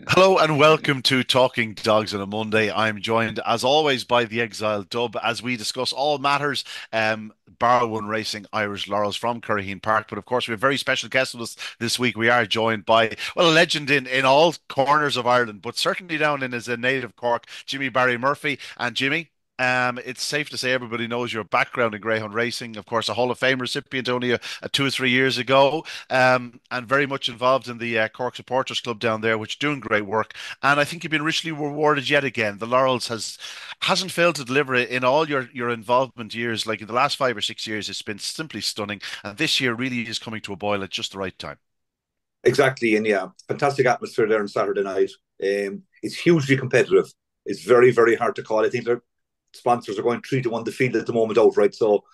Hello and welcome to Talking Dogs on a Monday. I'm joined, as always, by the Exile Dub as we discuss all matters Bar One Racing Irish Laurels from Curraheen Park. But of course, we have a very special guest with us this week. We are joined by, well, a legend in all corners of Ireland, but certainly down in his native Cork, Jimmy Barry Murphy. And Jimmy, it's safe to say everybody knows your background in Greyhound racing. Of course, a Hall of Fame recipient only 2 or 3 years ago, and very much involved in the Cork Supporters Club down there, which are doing great work. And I think you've been richly rewarded yet again. The Laurels hasn't failed to deliver it in all your involvement years. Like in the last 5 or 6 years, it's been simply stunning. And this year really is coming to a boil at just the right time. Exactly, and yeah, fantastic atmosphere there on Saturday night. It's hugely competitive. It's very, very hard to call. I think their sponsors are going 3-1 the field at the moment outright. So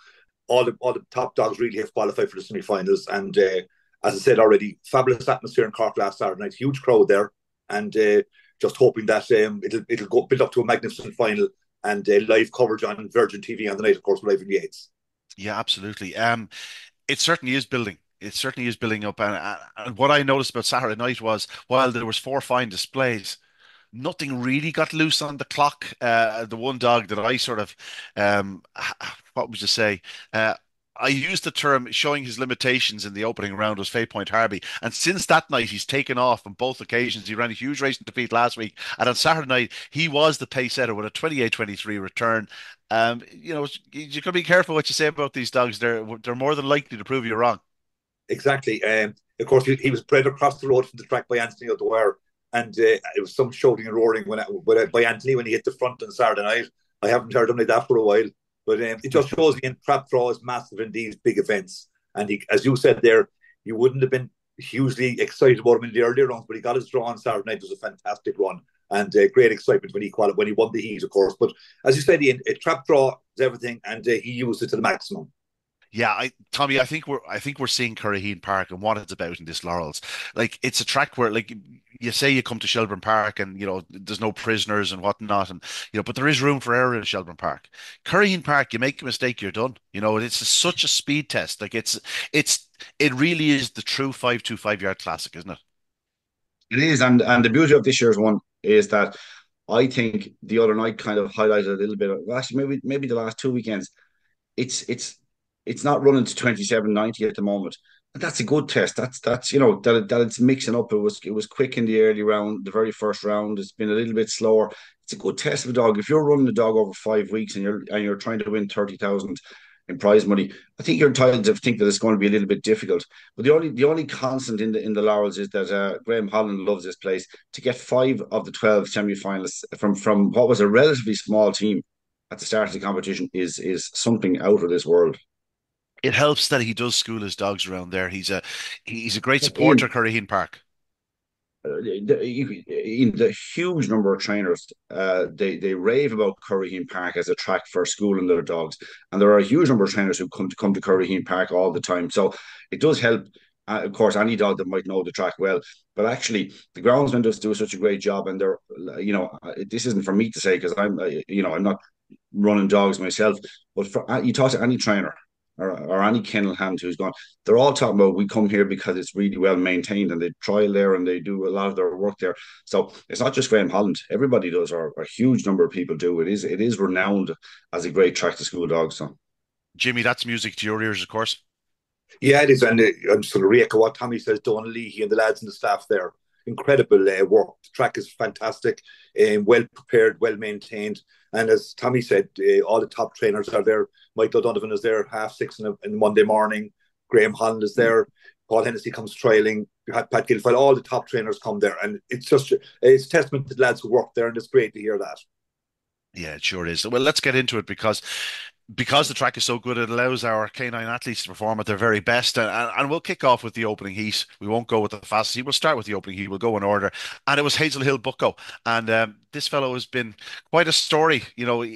all the top dogs really have qualified for the semi-finals. And as I said already, fabulous atmosphere in Cork last Saturday night. Huge crowd there, and just hoping that it'll go build up to a magnificent final and live coverage on Virgin TV on the night, of course, live in the eights. Yeah, absolutely. It certainly is building. It certainly is building up. And what I noticed about Saturday night was while there was four fine displays, nothing really got loose on the clock. The one dog that I sort of, what would you say? I used the term showing his limitations in the opening round was Fay Point Harvey. And since that night, he's taken off on both occasions. He ran a huge race in defeat last week. And on Saturday night, he was the pace setter with a 28-23 return. You got to be careful what you say about these dogs. They're more than likely to prove you wrong. Exactly. Of course, he was bred across the road from the track by Anthony O'Dwyer, and it was some shouting and roaring by Anthony when he hit the front on Saturday night. I haven't heard him like that for a while, but it just shows again trap draw is massive in these big events. And he, as you said there, you wouldn't have been hugely excited about him in the earlier rounds, but he got his draw on Saturday night. It was a fantastic run and great excitement when when he won the heat, of course. But as you said, Ian, a trap draw is everything, and he used it to the maximum. Yeah, Tommy, I think we're seeing Curraheen Park and what it's about in this Laurels. Like it's a track where like you say you come to Shelbourne Park and there's no prisoners and whatnot and but there is room for error in Shelbourne Park. Curraheen Park, you make a mistake, you're done. Such a speed test. Like it really is the true 525 yard classic, isn't it? It is, and the beauty of this year's one is that I think the other night kind of highlighted a little bit. Well, actually, maybe the last two weekends. It's it's it's not running to 27.90 at the moment, and that's a good test. That's that it's mixing up. It was quick in the early round, the very first round. It's been a little bit slower. It's a good test of a dog. If you're running a dog over 5 weeks and you're trying to win 30,000 in prize money, I think you're entitled to think that it's going to be a little bit difficult. But the only constant in the Laurels is that Graham Holland loves this place. To get five of the 12 semi-finalists from what was a relatively small team at the start of the competition is something out of this world. It helps that he does school his dogs around there. He's a great supporter, Ian, Curraheen Park. in the huge number of trainers, they rave about Curraheen Park as a track for schooling their dogs, and there are a huge number of trainers who come to Curraheen Park all the time. So it does help. Of course, any dog that might know the track well, but actually, the groundsmen just do such a great job, and this isn't for me to say because I'm not running dogs myself, but you talk to any trainer or any kennel hand who's gone, they're all talking about we come here because it's really well maintained and they trial there and they do a lot of their work there. So it's not just Graham Holland. Everybody does, or a huge number of people do. It is renowned as a great track to school dog. So Jimmy, that's music to your ears, of course. Yeah, it is, and I'm sort of re-echo what Tommy says. Don Leahy and the lads and the staff there, incredible work. The track is fantastic, well prepared, well maintained, and as Tommy said, all the top trainers are there. Michael Donovan is there 6:30 in Monday morning. Graham Holland is there. Paul Hennessy comes trialing. You had Pat Gilfile. All the top trainers come there, and it's testament to the lads who work there, and it's great to hear that. Yeah, it sure is. Well, let's get into it because the track is so good, it allows our canine athletes to perform at their very best. And we'll kick off with the opening heat. We won't go with the fastest heat. We'll start with the opening heat. We'll go in order. And it was Hazel Hill Bucko. And this fellow has been quite a story.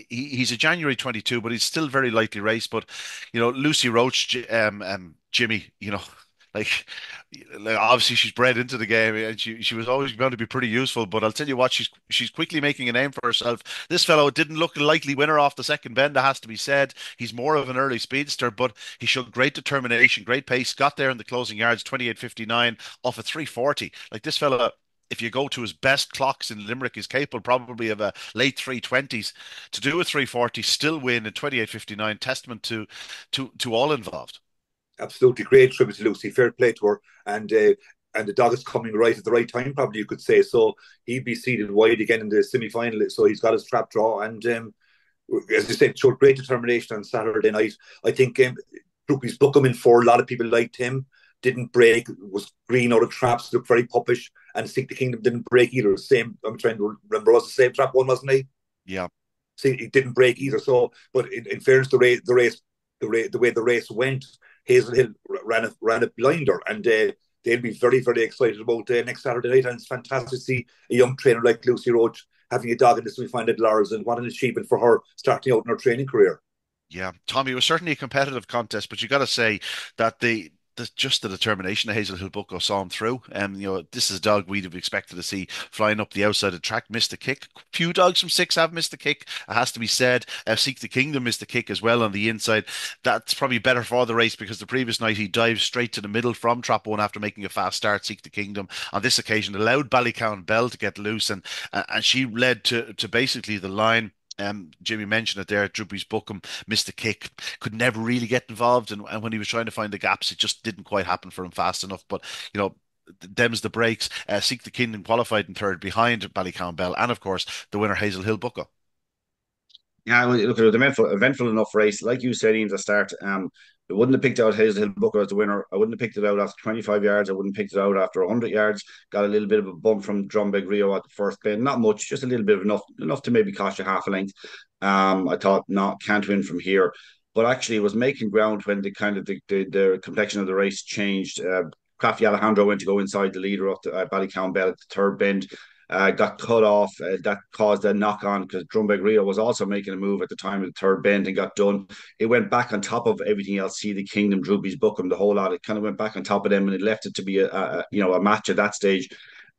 He's a January 22, but he's still very lightly raced. But, Lucy Roach, Jimmy, like, obviously she's bred into the game and she was always going to be pretty useful. But I'll tell you what, she's quickly making a name for herself. This fellow didn't look a likely winner off the second bend, that has to be said. He's more of an early speedster, but he showed great determination, great pace, got there in the closing yards, 28.59 off a 340. Like this fella, if you go to his best clocks in Limerick, is capable probably of a late 320s to do a 340, still win in 28:59. Testament to all involved. Absolutely great tribute to Lucy. Fair play to her, and the dog is coming right at the right time, probably you could say. So he'd be seated wide again in the semi-final. So he's got his trap draw, and as you said, showed great determination on Saturday night. I think Groupies book him in for a lot of people liked him. Didn't break, was green out of traps, looked very puppish, and Seek the Kingdom didn't break either. Same, I'm trying to remember, was the same trap one, wasn't he? Yeah. See, he didn't break either. So, but in fairness, the way the race went, Hazel Hill ran a blinder, and they'll be very, very excited about next Saturday night. And it's fantastic to see a young trainer like Lucy Roach having a dog in the semi-final at Laurels, and what an achievement for her starting out in her training career. Yeah, Tommy, it was certainly a competitive contest, but you got to say that just the determination of Hazelhill Bucko saw him through. And this is a dog we'd have expected to see flying up the outside of the track, missed the kick. Few dogs from six have missed the kick. It has to be said. Seek the Kingdom missed the kick as well on the inside. That's probably better for the race because the previous night he dived straight to the middle from trap one after making a fast start. Seek the Kingdom on this occasion allowed Ballycown Bell to get loose, and she led to basically the line. Jimmy mentioned it there. Drewby's Bookham missed the kick, could never really get involved, and when he was trying to find the gaps, it just didn't quite happen for him fast enough. But you know, them's the breaks. Seek the Kingdom qualified in third behind Ballycown Bell, and of course the winner Hazel Hill Bucko. Yeah, well, look, it was an eventful enough race. Like you said, Ian, at the start, I wouldn't have picked out Hazelhill Booker as the winner. I wouldn't have picked it out after 25 yards. I wouldn't have picked it out after 100 yards. Got a little bit of a bump from Drumbeg Rio at the first bend. Not much, just a little bit of enough to maybe cost you half a length. I thought, no, can't win from here. But actually, it was making ground when the complexion of the race changed. Crafty Alejandro went to go inside the leader up to Ballycown Bell at the third bend, got cut off. That caused a knock on because Drumbeg Rio was also making a move at the time of the third bend and got done. It went back on top of everything else. See the Kingdom, Drewby's Bookham, the whole lot. It kind of went back on top of them, and it left it to be a match at that stage.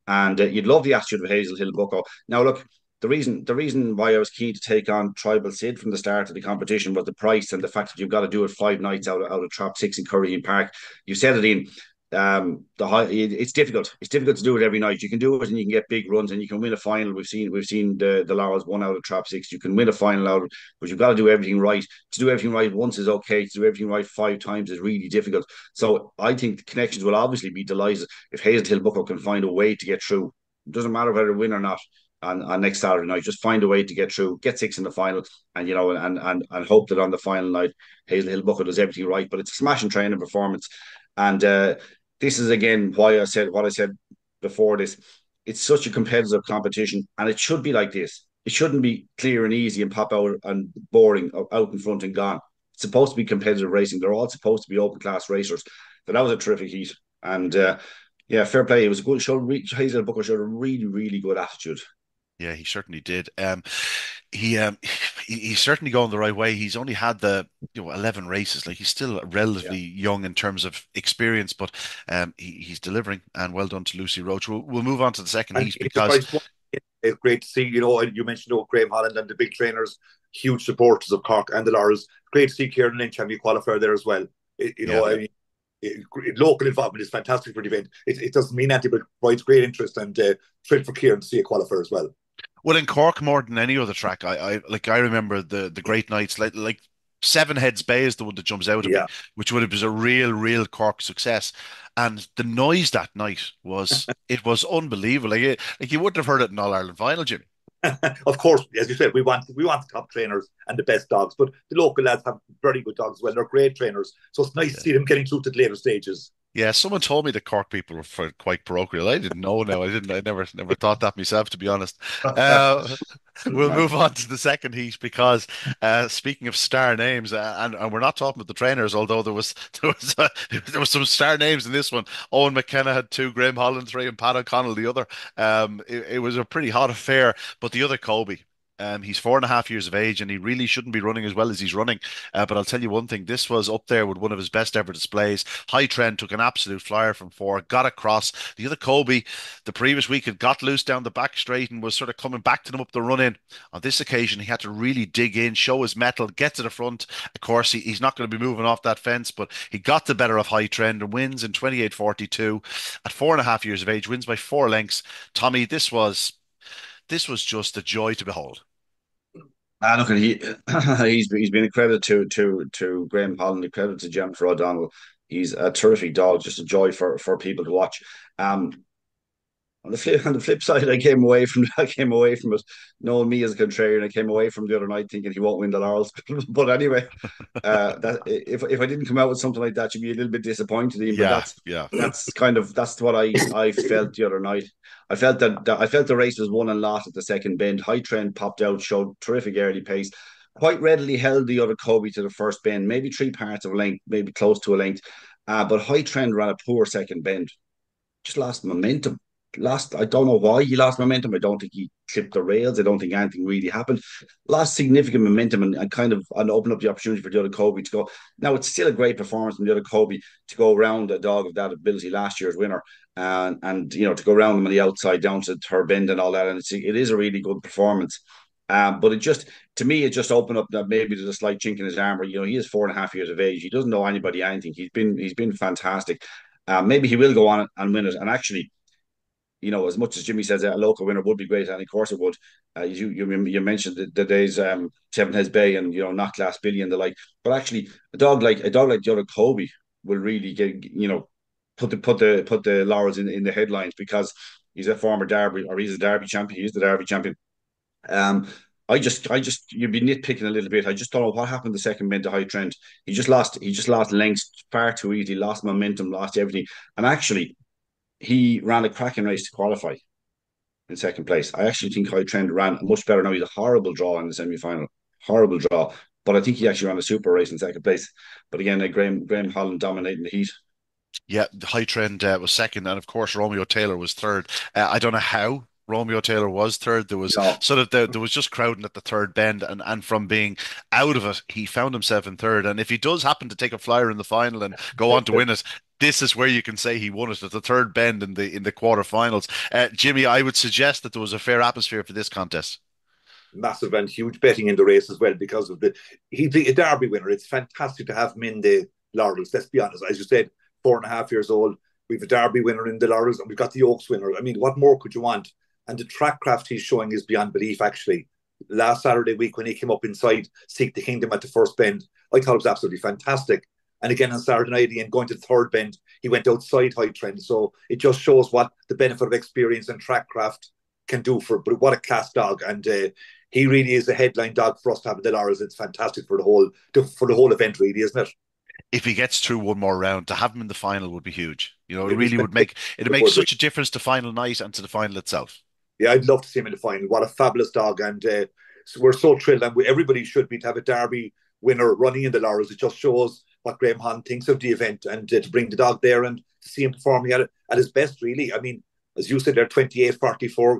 And you'd love the attitude of Hazel Hill Bucko. Now look. The reason why I was keen to take on Tribal Sid from the start of the competition was the price and the fact that you've got to do it 5 nights out of Trap Six in Curraheen Park. You said it in it's difficult. It's difficult to do it every night. You can do it and you can get big runs and you can win a final. We've seen the Laurels won out of Trap Six. You can win a final out of, but you've got to do everything right. To do everything right once is okay. To do everything right 5 times is really difficult. So I think the connections will obviously be delighted if Hazelhill Bucko can find a way to get through. It doesn't matter whether win or not on next Saturday night. Just find a way to get through, get six in the final, and and hope that on the final night Hazelhill Bucko does everything right. But it's a smashing training performance, and this is again why I said what I said before this. It's such a competitive competition, and it should be like this. It shouldn't be clear and easy and pop out and boring out in front and gone. It's supposed to be competitive racing. They're all supposed to be open class racers. But that was a terrific heat, and yeah, fair play. It was a good show. Hazel Booker showed a really, really good attitude. Yeah, he certainly did. He um, he's certainly going the right way. He's only had the 11 races. Like he's still Yeah. relatively young in terms of experience, but he's delivering. And well done to Lucy Roach. We'll move on to the second And heat it's a because price one. It's great to see, and you mentioned Graham Holland and the big trainers, huge supporters of Cork and the Laurels. Great to see Kieran Lynch having a qualifier there as well. yeah. I mean, local involvement is fantastic for the event. It doesn't mean anything, but provides great interest and thrilled for Kieran to see a qualifier as well. Well, in Cork more than any other track, I remember the great nights like Seven Heads Bay is the one that jumps out at me, Yeah. which would have been a real Cork success. And the noise that night was unbelievable. Like you wouldn't have heard it in All Ireland final, Jimmy. Of course, as you said, we want the top trainers and the best dogs, but the local lads have very good dogs as well. They're great trainers, so it's nice to see them getting through to the later stages. Yeah, someone told me the Cork people were quite parochial. I didn't know. No, I didn't. I never thought that myself, to be honest. Uh, Good we'll man. move on to the second heat because speaking of star names, and we're not talking about the trainers, although there was some star names in this one. Owen McKenna had two, Graham Holland three, and Pat O'Connell the other. It was a pretty hot affair, but the other Colby. He's 4.5 years of age, and he really shouldn't be running as well as he's running. But I'll tell you one thing: this was up there with one of his best ever displays. High Trend took an absolute flyer from four, got across. The other Kobe, the previous week, had got loose down the back straight and was sort of coming back to them up the run in. On this occasion, he had to really dig in, show his mettle, get to the front. Of course, he's not going to be moving off that fence, but he got the better of High Trend and wins in 28:42 at 4.5 years of age. Wins by 4 lengths. Tommy, this was just a joy to behold. Look, he's been a credit to Graham Holland, a credit to Jennifer O'Donnell. He's a terrific dog, just a joy for people to watch. Um, on the flip side, I came away from it, knowing me as a contrarian. I came away from the other night thinking he won't win the Laurels. But anyway, that if I didn't come out with something like that, you'd be a little bit disappointed in. But Yeah, yeah. that's what I felt the other night. I felt the race was won and lost at the second bend. High Trend popped out, showed terrific early pace. Quite readily held the other Kobe to the first bend, maybe three parts of a length, maybe close to a length. But High Trend ran a poor second bend, just lost momentum. I don't know why he lost momentum. I don't think he clipped the rails. I don't think anything really happened. Lost significant momentum and kind of and opened up the opportunity for the other Kobe to go. Now it's still a great performance from the other Kobe to go around a dog of that ability, last year's winner, and to go around him on the outside down to her bend and all that. And it is a really good performance. But it just, to me, it just opened up that maybe there's a slight chink in his armor. He is 4.5 years of age. He doesn't know anybody anything. He's been fantastic. Maybe he will go on and win it. And actually, as much as Jimmy says that a local winner would be great, and of course it would. You mentioned the days Seven Heads Bay and Not Glass Billy and the like, but actually a dog like the other Kobe will really get put the laurels in the headlines because he's a former Derby, or he's a Derby champion. He's the Derby champion. Um, I just you'd be nitpicking a little bit. I just don't know what happened the second bend to High Trent. He just lost lengths far too easily, lost momentum, lost everything, and actually he ran a cracking race to qualify in second place. I actually think High Trend ran much better. Now he's a horrible draw in the semi final, horrible draw. But I think he actually ran a super race in second place. But again, Graham Holland dominating the heat. Yeah, the High Trend was second, and of course Romeo Taylor was third. I don't know how Romeo Taylor was third. There was No, sort of there was just crowding at the third bend, and from being out of it, he found himself in third. And if he does happen to take a flyer in the final and go on to win it, this is where you can say he won it at the third bend in the quarterfinals. Jimmy, I would suggest that there was a fair atmosphere for this contest. massive and huge betting in the race as well because of he'd be a Derby winner. It's fantastic to have him in the Laurels. Let's be honest. As you said, 4.5 years old. We've a Derby winner in the Laurels and we've got the Oaks winner. I mean, what more could you want? And the track craft he's showing is beyond belief, actually. Last Saturday week when he came up inside Seek the Kingdom at the first bend, I thought it was absolutely fantastic. And again on Saturday night, and going to the third bend, he went outside High Trend. So it just shows what the benefit of experience and track craft can do for. But what a class dog, and he really is a headline dog for us to have in the Laurels. It's fantastic for the whole event, really, isn't it? If he gets through one more round, to have him in the final would be huge. It really would make such a difference to final night and to the final itself. Yeah, I'd love to see him in the final. What a fabulous dog, and so we're so thrilled, and everybody should be to have a Derby winner running in the Laurels. It just shows what Graham Hunt thinks of the event, and to bring the dog there and to see him performing at his best. Really, I mean, as you said, they're 28:44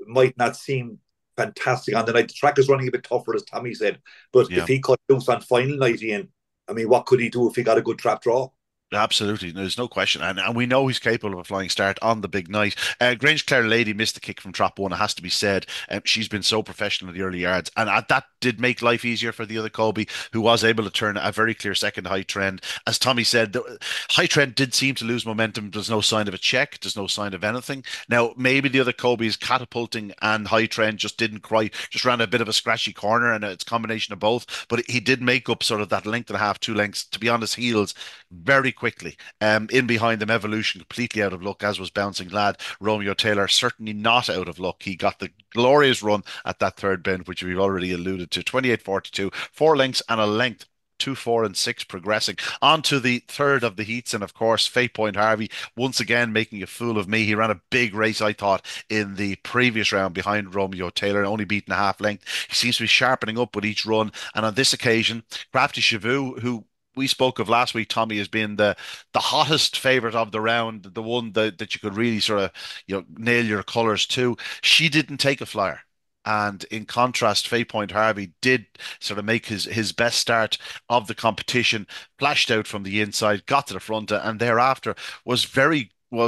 might not seem fantastic on the night. The track is running a bit tougher, as Tommy said, but if Yeah. he cut loose on final night, Ian, I mean, what could he do if he got a good trap draw? Absolutely, there's no question, and we know he's capable of a flying start on the big night. Grange Clare Lady missed the kick from trap one. It has to be said. She's been so professional in the early yards, and that did make life easier for the other Colby, who was able to turn a very clear second High Trend. As Tommy said, the High Trend did seem to lose momentum. There's no sign of a check. There's no sign of anything. Now maybe the other Colby's catapulting and High Trend just didn't quite, just ran a bit of a scratchy corner, and it's a combination of both. But he did make up sort of that length and a half, 2 lengths, to be on his heels very quickly. In behind them, Evolution completely out of luck, as was Bouncing Lad. Romeo Taylor certainly not out of luck. He got the glorious run at that third bend, which we've already alluded to. 28:42, 4 lengths and a length. 2, 4, and 6 progressing. On to the third of the heats, and of course, Fate Point Harvey once again making a fool of me. He ran a big race, I thought, in the previous round behind Romeo Taylor, only beaten a half length. He seems to be sharpening up with each run, and on this occasion, Crafty Chavu, who we spoke of last week, Tommy, as being the hottest favorite of the round, the one that you could really sort of nail your colors to. She didn't take a flyer. And in contrast, Faye Point Harvey did sort of make his best start of the competition, flashed out from the inside, got to the front, and thereafter was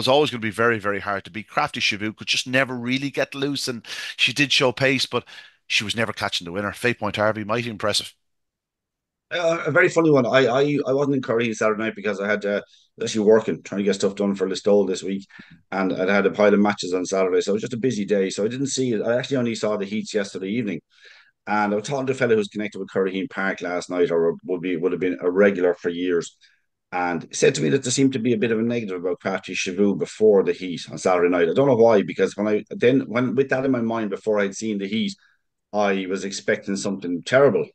always going to be very, very hard to beat. Crafty Shavu could just never really get loose, and she did show pace, but she was never catching the winner. Faye Point Harvey, mighty impressive. A very funny one. I wasn't in Curraheen Saturday night because I had actually working, trying to get stuff done for Listowel this week, and I'd had a pile of matches on Saturday, so it was just a busy day. So I didn't see it. I actually only saw the heats yesterday evening, and I was talking to a fellow who's connected with Curraheen Park last night, or would have been a regular for years, and he said to me that there seemed to be a bit of a negative about Crafty Shavu before the heat on Saturday night. I don't know why, because when with that in my mind before I'd seen the heat, I was expecting something terrible,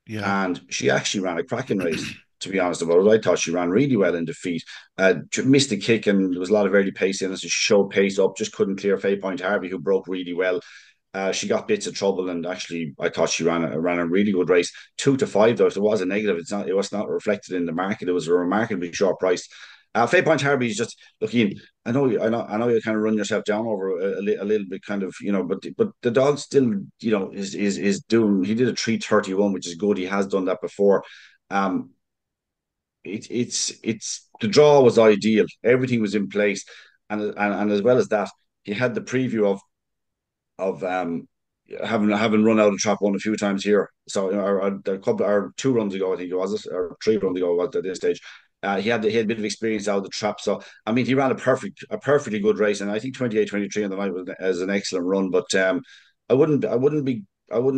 Yeah. and she actually ran a cracking race. To be honest about it, I thought she ran really well in defeat. Missed the kick, and there was a lot of early pace in it. So she showed pace up, just couldn't clear Faye Point Harvey, who broke really well. She got bits of trouble, and actually, I thought she ran a really good race. 2 to 5, though, if there was a negative, it was not reflected in the market. It was a remarkably short price. Faye Point Harvey is just looking. I know you kind of run yourself down over a little bit, kind of, but the dog still, is doing. He did a 3:31, which is good. He has done that before. Um, it's the draw was ideal. Everything was in place, and as well as that, he had the preview of having run out of trap one a few times here. So a couple or 2 runs ago, I think it was, or 3 runs ago at this stage. He had a bit of experience out of the trap. So I mean, he ran a perfectly good race, and I think 28-23 on the night was an excellent run. But I wouldn't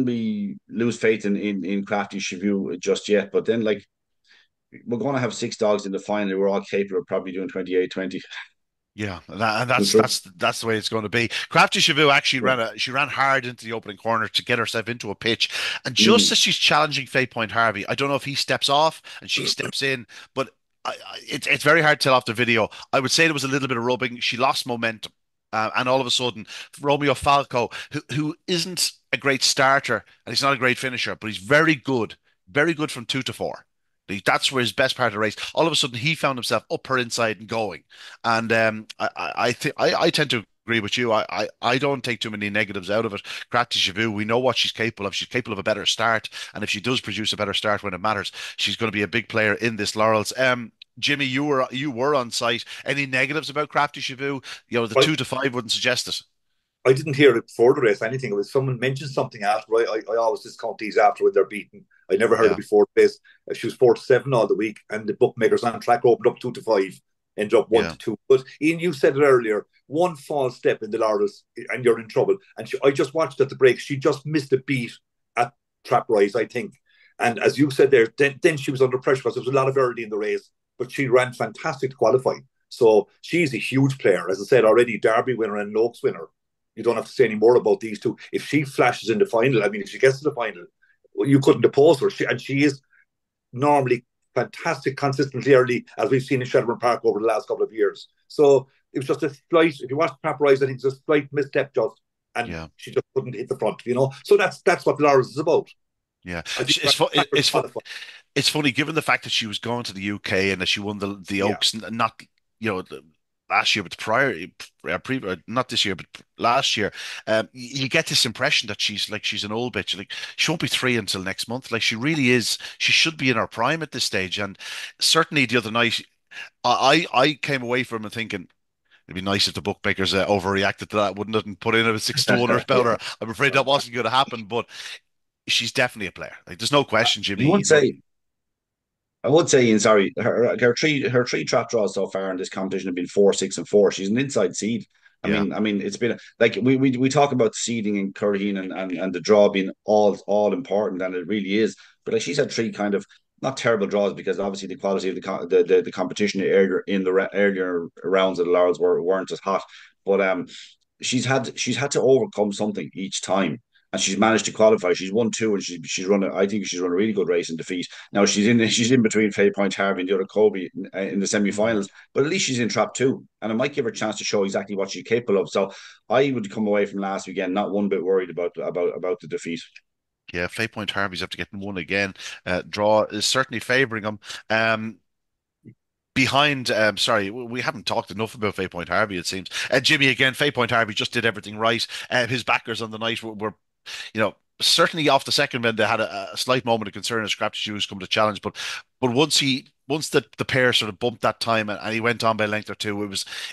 be lose faith in Crafty Chevu just yet. But then, like, we're going to have 6 dogs in the final. We're all capable of probably doing 28-20. Yeah, and That's that's true. that's the way it's going to be. Crafty Chavu actually Yeah. she ran hard into the opening corner to get herself into a pitch, and just Mm. as she's challenging Faye Point Harvey, I don't know if he steps off and she steps in, but it's very hard to tell off the video. I would say there was a little bit of rubbing. She lost momentum, and all of a sudden, Romeo Falco, who isn't a great starter and he's not a great finisher, but he's very good from 2 to 4. That's where his best part of the race. All of a sudden, he found himself up her inside and going. And I think I tend to agree with you. I don't take too many negatives out of it. Crafty Chavu, we know what she's capable of. She's capable of a better start, and if she does produce a better start when it matters, she's going to be a big player in this Laurels. Jimmy, you were on site. Any negatives about Crafty Chavu? The I, 2 to 5 wouldn't suggest it. I didn't hear it before the race, anything. It was someone mentioned something after. I always discount these after when they're beaten. I never heard it Yeah, before the race. She was 4-7 all the week, and the bookmakers on track opened up 2-5, ended up one yeah, to two. But Ian, you said it earlier, one false step in the Laurels and you're in trouble. And I just watched at the break. She just missed a beat at Trap Rise, I think. And as you said there, then she was under pressure because there was a lot of early in the race, but she ran fantastic to qualify. So she's a huge player. As I said already, Derby winner and Noakes winner. You don't have to say any more about these two. If she flashes in the final, I mean, if she gets to the final, well, you couldn't oppose her. And she is normally fantastic consistently early, as we've seen in Shelbourne Park over the last couple of years. So it was just a slight, if you watch Pap Rise, I think it's a slight misstep just, and yeah, she just couldn't hit the front. So that's what Laurels is about. yeah. I think It's fu- it- it's fu- qualify. it's funny given the fact that she was going to the UK and that she won the Yeah. Oaks, not last year, but not this year, but last year. You get this impression that she's an old bitch. Like she won't be 3 until next month. Like she really is. She should be in her prime at this stage. And certainly the other night, I came away from it thinking. It'd be nice if the bookmakers overreacted to that, wouldn't it? And put in a 6 to 1 or about Yeah. her. I'm afraid that wasn't going to happen, but she's definitely a player. Like, there's no question, I Jimmy. would say I would say, Ian, sorry, her three trap draws so far in this competition have been 4, 6, and 4. She's an inside seed. I Yeah, mean, I mean, it's been like we talk about the seeding in Curraheen and the draw being all important, and it really is. But like she's had three kind of not terrible draws because obviously the quality of the competition earlier in the earlier rounds of the Laurels weren't as hot. But she's had to overcome something each time, and she's managed to qualify. She's won two, and she's run. I think she's run a really good race in defeat. Now she's in between Faye Point Harvey and the other Kobe in the mm, semi-finals, but at least she's in trap two, and it might give her a chance to show exactly what she's capable of. So I would come away from last weekend not one bit worried about the defeat. yeah. Faye Point Harvey's after getting one again. Draw is certainly favouring him. Um, behind. Sorry, we haven't talked enough about Fay Point Harvey. It seems. Jimmy again. Fay Point Harvey just did everything right. His backers on the night were certainly off the second when they had a slight moment of concern as Scrappy Shoes come to challenge, but once the pair sort of bumped that time and he went on by a length or two,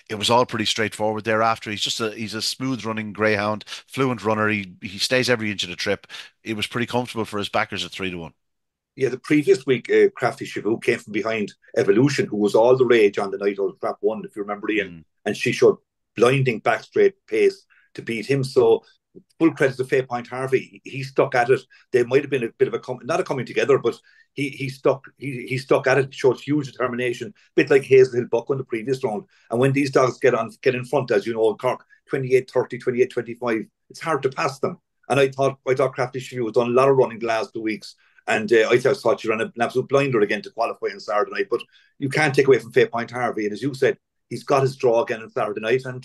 it was all pretty straightforward thereafter. He's a smooth running greyhound, fluent runner. He stays every inch of the trip. It was pretty comfortable for his backers at 3-1. Yeah, the previous week, Crafty Shavu came from behind Evolution, who was all the rage on the night of Trap 1, if you remember, Ian. Mm. And she showed blinding back straight pace to beat him. So, full credit to Fair Point Harvey. He stuck at it. There might have been a bit of not a coming together, but he stuck at it, showed huge determination, a bit like Hazelhill Buck on the previous round. And when these dogs get in front, as you know, in Cork, 28-30, 28-25, it's hard to pass them. And I thought Crafty Shavu was done a lot of running the last 2 weeks. And I just thought she ran an absolute blinder again to qualify on Saturday night. But you can't take away from Fair Point Harvey. And as you said, he's got his draw again on Saturday night. And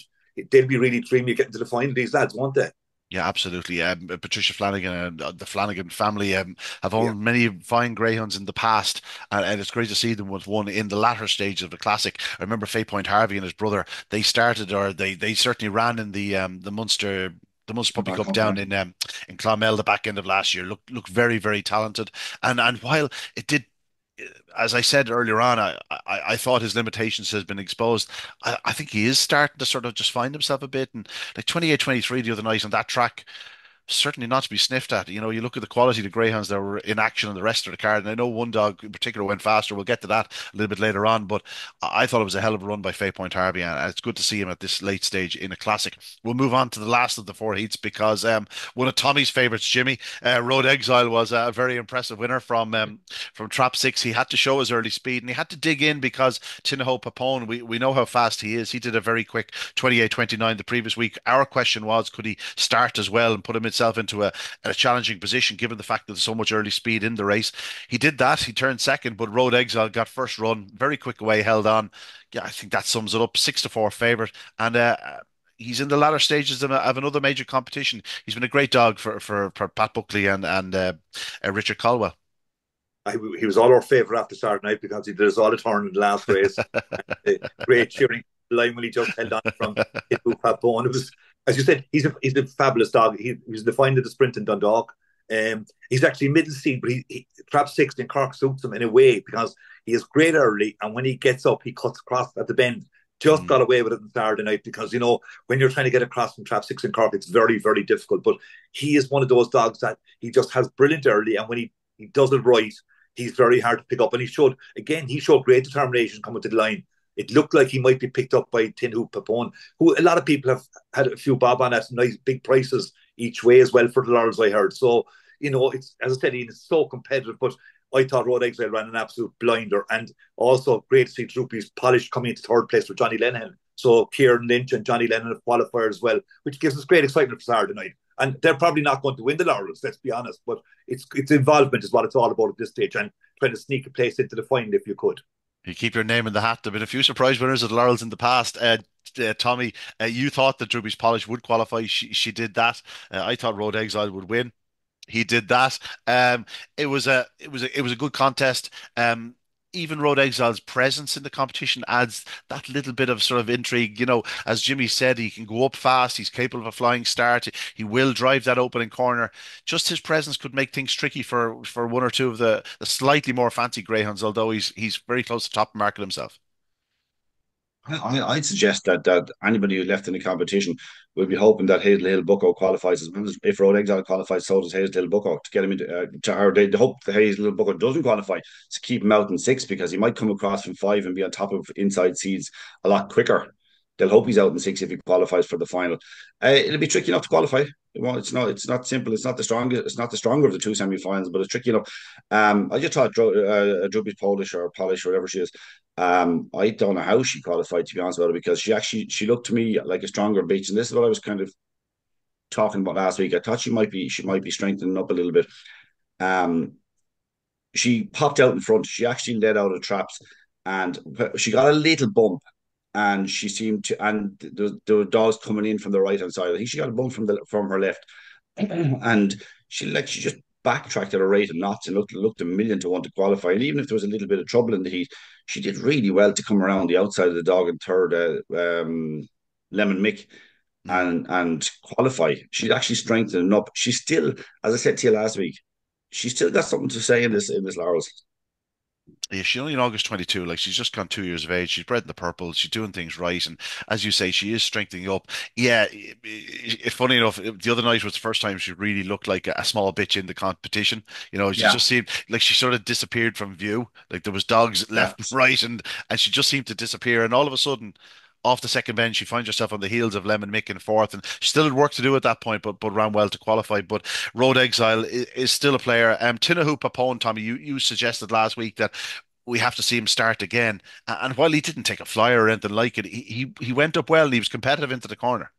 they'll be really dreamy getting to the final, these lads, won't they? Yeah, absolutely. Patricia Flanagan and the Flanagan family have Yeah. owned many fine greyhounds in the past, and it's great to see them with one in the latter stage of the classic. I remember Fay Point Harvey and his brother. They started, or they certainly ran in the Munster. The Munster Puppy Cup down in Clonmel the back end of last year. Looked very, very talented. And while it did, as I said earlier on, I thought his limitations has been exposed. I think he is starting to sort of just find himself a bit. And like 28-23 the other night on that track, certainly not to be sniffed at. You look at the quality of the greyhounds that were in action on the rest of the card, and I know one dog in particular went faster. We'll get to that a little bit later on, but I thought it was a hell of a run by Fay Point Harvey, and it's good to see him at this late stage in a classic. We'll move on to the last of the four heats because one of Tommy's favourites, Jimmy, Road Exile, was a very impressive winner from Trap Six. He had to show his early speed, and he had to dig in because Tinaho Papone, we know how fast he is. He did a very quick 28-29 the previous week. Our question was, could he start as well and put himself into a challenging position, given the fact that there's so much early speed in the race? He did that. He turned second, but Road Exile got first run, very quick away, held on. Yeah, I think that sums it up. 6-4 favourite, and he's in the latter stages of another major competition. He's been a great dog for Pat Buckley and Richard Caldwell. He was all our favourite after Saturday night because he did us all the turn in the last race. Great cheering line when he just held on from Papone. It was, as you said, he's a fabulous dog. He's defined the sprint in Dundalk. He's actually middle seed, but he Trap Six in Cork suits him in a way because he is great early, and when he gets up, he cuts across at the bend. Just Mm. got away with it on Saturday night because when you're trying to get across from Trap Six in Cork, it's very, very difficult. But he is one of those dogs that he just has brilliant early, and when he does it right, he's very hard to pick up. And he showed great determination coming to the line. It looked like he might be picked up by Tin Hoop Papone, who a lot of people have had a few bob on at nice big prices each way as well for the Laurels, I heard. So, it's, as I said, it's so competitive, but I thought Road Exile ran an absolute blinder. And also great to see Droopy's Polish coming into third place for Johnny Lennon. So Kieran Lynch and Johnny Lennon have qualified as well, which gives us great excitement for Saturday night. And they're probably not going to win the Laurels, let's be honest, but it's involvement is what it's all about at this stage, and trying to sneak a place into the final if you could. You keep your name in the hat. There've been a few surprise winners at Laurels in the past. Tommy, you thought that Drewby's Polish would qualify. She did that. I thought Road Exile would win. He did that. It was a good contest. Even Road Exile's presence in the competition adds that little bit of sort of intrigue. As Jimmy said, he can go up fast. He's capable of a flying start. He will drive that opening corner. Just his presence could make things tricky for one or two of the slightly more fancy greyhounds. Although he's very close to top market himself. I'd suggest that anybody who left in the competition will be hoping that Hazel Bucko qualifies as well. If Road Exile qualifies, so does Hazel Bucko to get him into. Or they hope that Hazel Bucko doesn't qualify to keep him out in six because he might come across from five and be on top of inside seeds a lot quicker. They'll hope he's out in six if he qualifies for the final. It'll be tricky enough to qualify. Well, it's not. It's not simple. It's not the strongest. It's not the stronger of the two semi-finals, but it's tricky enough. I just thought Druby's Polish or Polish, whatever she is. I don't know how she qualified, to be honest about it, because she looked to me like a stronger beach, and this is what I was kind of talking about last week. I thought she might be strengthening up a little bit. Um, she popped out in front. She actually led out of traps, and she got a little bump, and she seemed to. And there were dogs coming in from the right hand side. I think she got a bump from her left, and she just backtracked at a rate of knots and looked a million to one to qualify. And even if there was a little bit of trouble in the heat, she did really well to come around the outside of the dog in third, Lemon Mick, Mm. and qualify. She's actually strengthening up. She's still, as I said to you last week, she's still got something to say in this Laurels. Yeah, she's only in August 22. Like she's just gone 2 years of age. She's bred in the purple. She's doing things right, and as you say, she is strengthening up. Yeah, funny enough, the other night was the first time she really looked like a small bitch in the competition. She Yeah, just seemed like she sort of disappeared from view. Like there was dogs yeah. left and right, and she just seemed to disappear. And all of a sudden, off the second bench, she finds herself on the heels of Lemon Mick in fourth, and she still had work to do at that point, but ran well to qualify. But Road Exile is still a player. Tinahu Papone, Tommy, you suggested last week that we have to see him start again. And while he didn't take a flyer or anything like it, he went up well and he was competitive into the corner.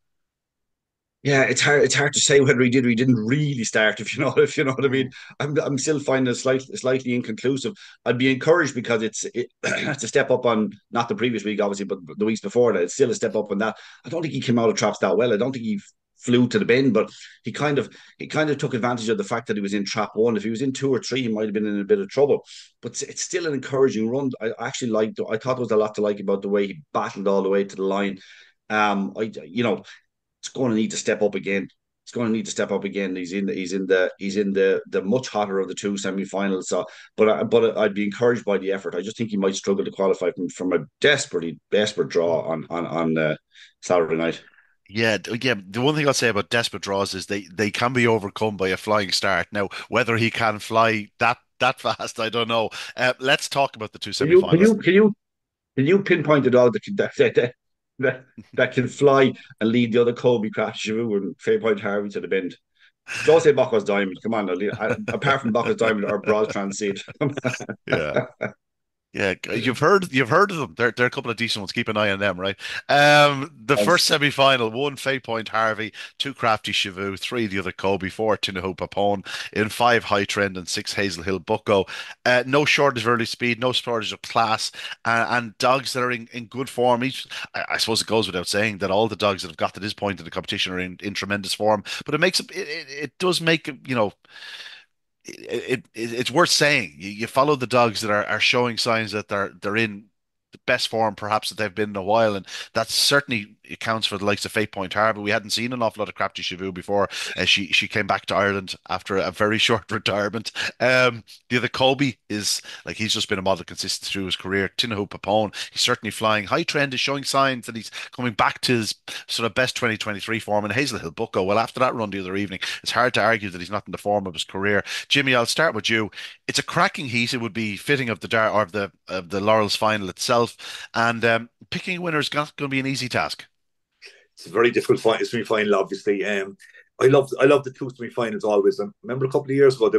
Yeah, it's hard to say whether he did or he didn't really start, if you know what I mean. Mm. I'm still finding it slightly inconclusive. I'd be encouraged because it's a step up on not the previous week, obviously, but the weeks before that. It's still a step up on that. I don't think he came out of traps that well. I don't think he flew to the bin, but he kind of took advantage of the fact that he was in trap one. If he was in two or three, he might have been in a bit of trouble. But it's still an encouraging run. I actually liked. I thought there was a lot to like about the way he battled all the way to the line. It's going to need to step up again. It's going to need to step up again. He's in the much hotter of the two semi-finals. So, but I'd be encouraged by the effort. I just think he might struggle to qualify from a desperately desperate draw on Saturday night. Yeah, yeah. The one thing I'll say about desperate draws is they can be overcome by a flying start. Now, whether he can fly that fast, I don't know. Let's talk about the two Can you can semi-finals. you can you can you pinpoint a dog that can fly and lead the other Kobe, Crash Shavu, and Fairpoint Harvey to the bend? Don't say Bacchus Diamond. Come on, apart from Bacchus Diamond or Broad Transit. Yeah. Yeah, you've heard of them. They're a couple of decent ones. Keep an eye on them, right? The first semi-final, one Fay Point Harvey, two Crafty Shavu, three the other Kobe, four Tinahu Papone, in five High Trend and six Hazel Hill Bucko. No shortage of early speed, no shortage of class, and dogs that are in good form. I suppose it goes without saying that all the dogs that have got to this point in the competition are in tremendous form. But it does make it's worth saying. You follow the dogs that are showing signs that they're in the best form perhaps that they've been in a while, and that certainly accounts for the likes of Fate Point Harbour. We hadn't seen an awful lot of Crafty Shavu before. She came back to Ireland after a very short retirement. The other Colby is like he's just been a model consistent through his career. Tinahu Papone, he's certainly flying. High Trend is showing signs that he's coming back to his sort of best 2023 form. And Hazel Hill Bucko, well, after that run the other evening, it's hard to argue that he's not in the form of his career. Jimmy, I'll start with you. It's a cracking heat. It would be fitting of the Dar or of the Laurels final itself, and picking a winner is not going to be an easy task. It's a very difficult semi-final, obviously. I love the two semi-finals always. I remember a couple of years ago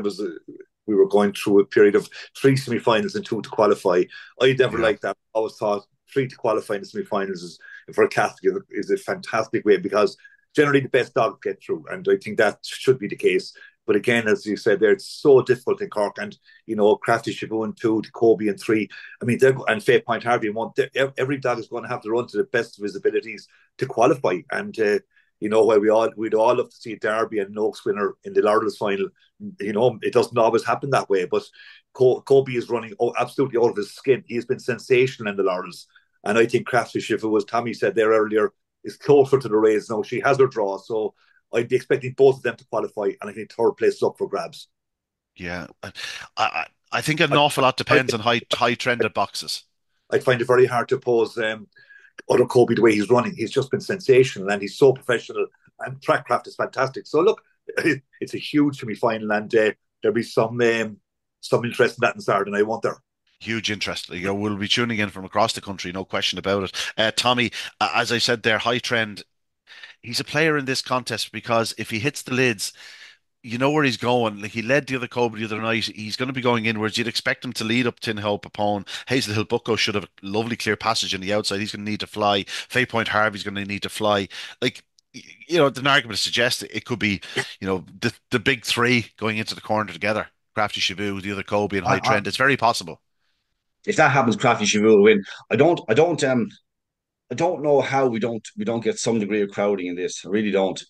we were going through a period of three semi-finals and two to qualify. I never Yeah. liked that. I always thought three to qualify in the semi-finals for a Catholic is a fantastic way because generally the best dogs get through, and I think that should be the case. But again, as you said there, it's so difficult in Cork, and Crafty Shabu two, Kobe and three. I mean, and Fair Point Harvey and one. Every dog is going to have to run to the best of his abilities to qualify, and where we'd all love to see a Derby and an Oaks winner in the Laurels final. It doesn't always happen that way, but Kobe is running absolutely out of his skin. He has been sensational in the Laurels, and I think Crafty Shabu, as Tommy said there earlier, is closer to the race now. She has her draw, so I'd be expecting both of them to qualify, and I think third place is up for grabs. Yeah, I think an I, awful lot I, depends on high trended boxes. I'd find it very hard to oppose Otto Kobe the way he's running. He's just been sensational, and he's so professional, and trackcraft is fantastic. So look, it's a huge semi-final, and there'll be some interest in that on Saturday night, won't there? Huge interest. We'll be tuning in from across the country, no question about it. Tommy, as I said there, high trend. He's a player in this contest because if he hits the lids, you know where he's going. Like he led the other Cobra the other night. He's going to be going inwards. You'd expect him to lead up Tin Hill Papone. Hazel Hill Bucko should have a lovely clear passage in the outside. He's going to need to fly. Fay Point Harvey's going to need to fly. Like, an argument to suggest it could be, the big three going into the corner together. Crafty Shabu, the other Kobe, and I, High I, Trend. It's very possible. if that happens, Crafty Shavu will win. I don't. I don't know how we don't get some degree of crowding in this. I really don't.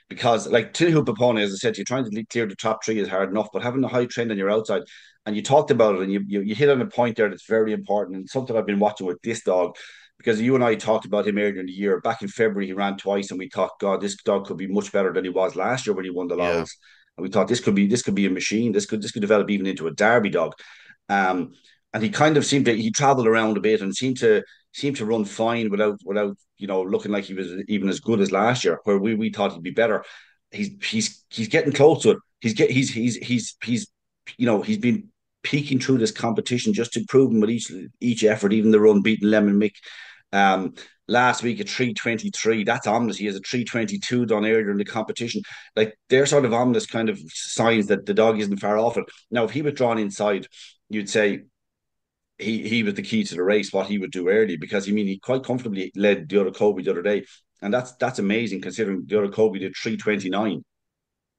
Because like Tin Hoop Papone, as I said, you're trying to clear the top three is hard enough, but having a high trend on your outside, and you talked about it, and you hit on a point there that's very important, and something I've been watching with this dog, because you and I talked about him earlier in the year. Back in February, he ran twice, and we thought, God, this dog could be much better than he was last year when he won the Yeah, Laurels. And we thought this could be a machine. This could develop even into a Derby dog. Um, and he kind of seemed to he travelled around a bit and seemed to run fine without looking like he was even as good as last year, where we thought he'd be better. He's getting close to it. He's been peaking through this competition, just improving with each effort, even the run beating Lemon Mick. Um, Last week at 3:23, that's ominous. He has a 3:22 done earlier in the competition. Like they're sort of ominous kind of signs that the dog isn't far off it. Now, if he was drawn inside, you'd say he was the key to the race, what he would do early, because I mean he quite comfortably led the other Kobe the other day. And that's amazing considering the other Kobe did 3:29.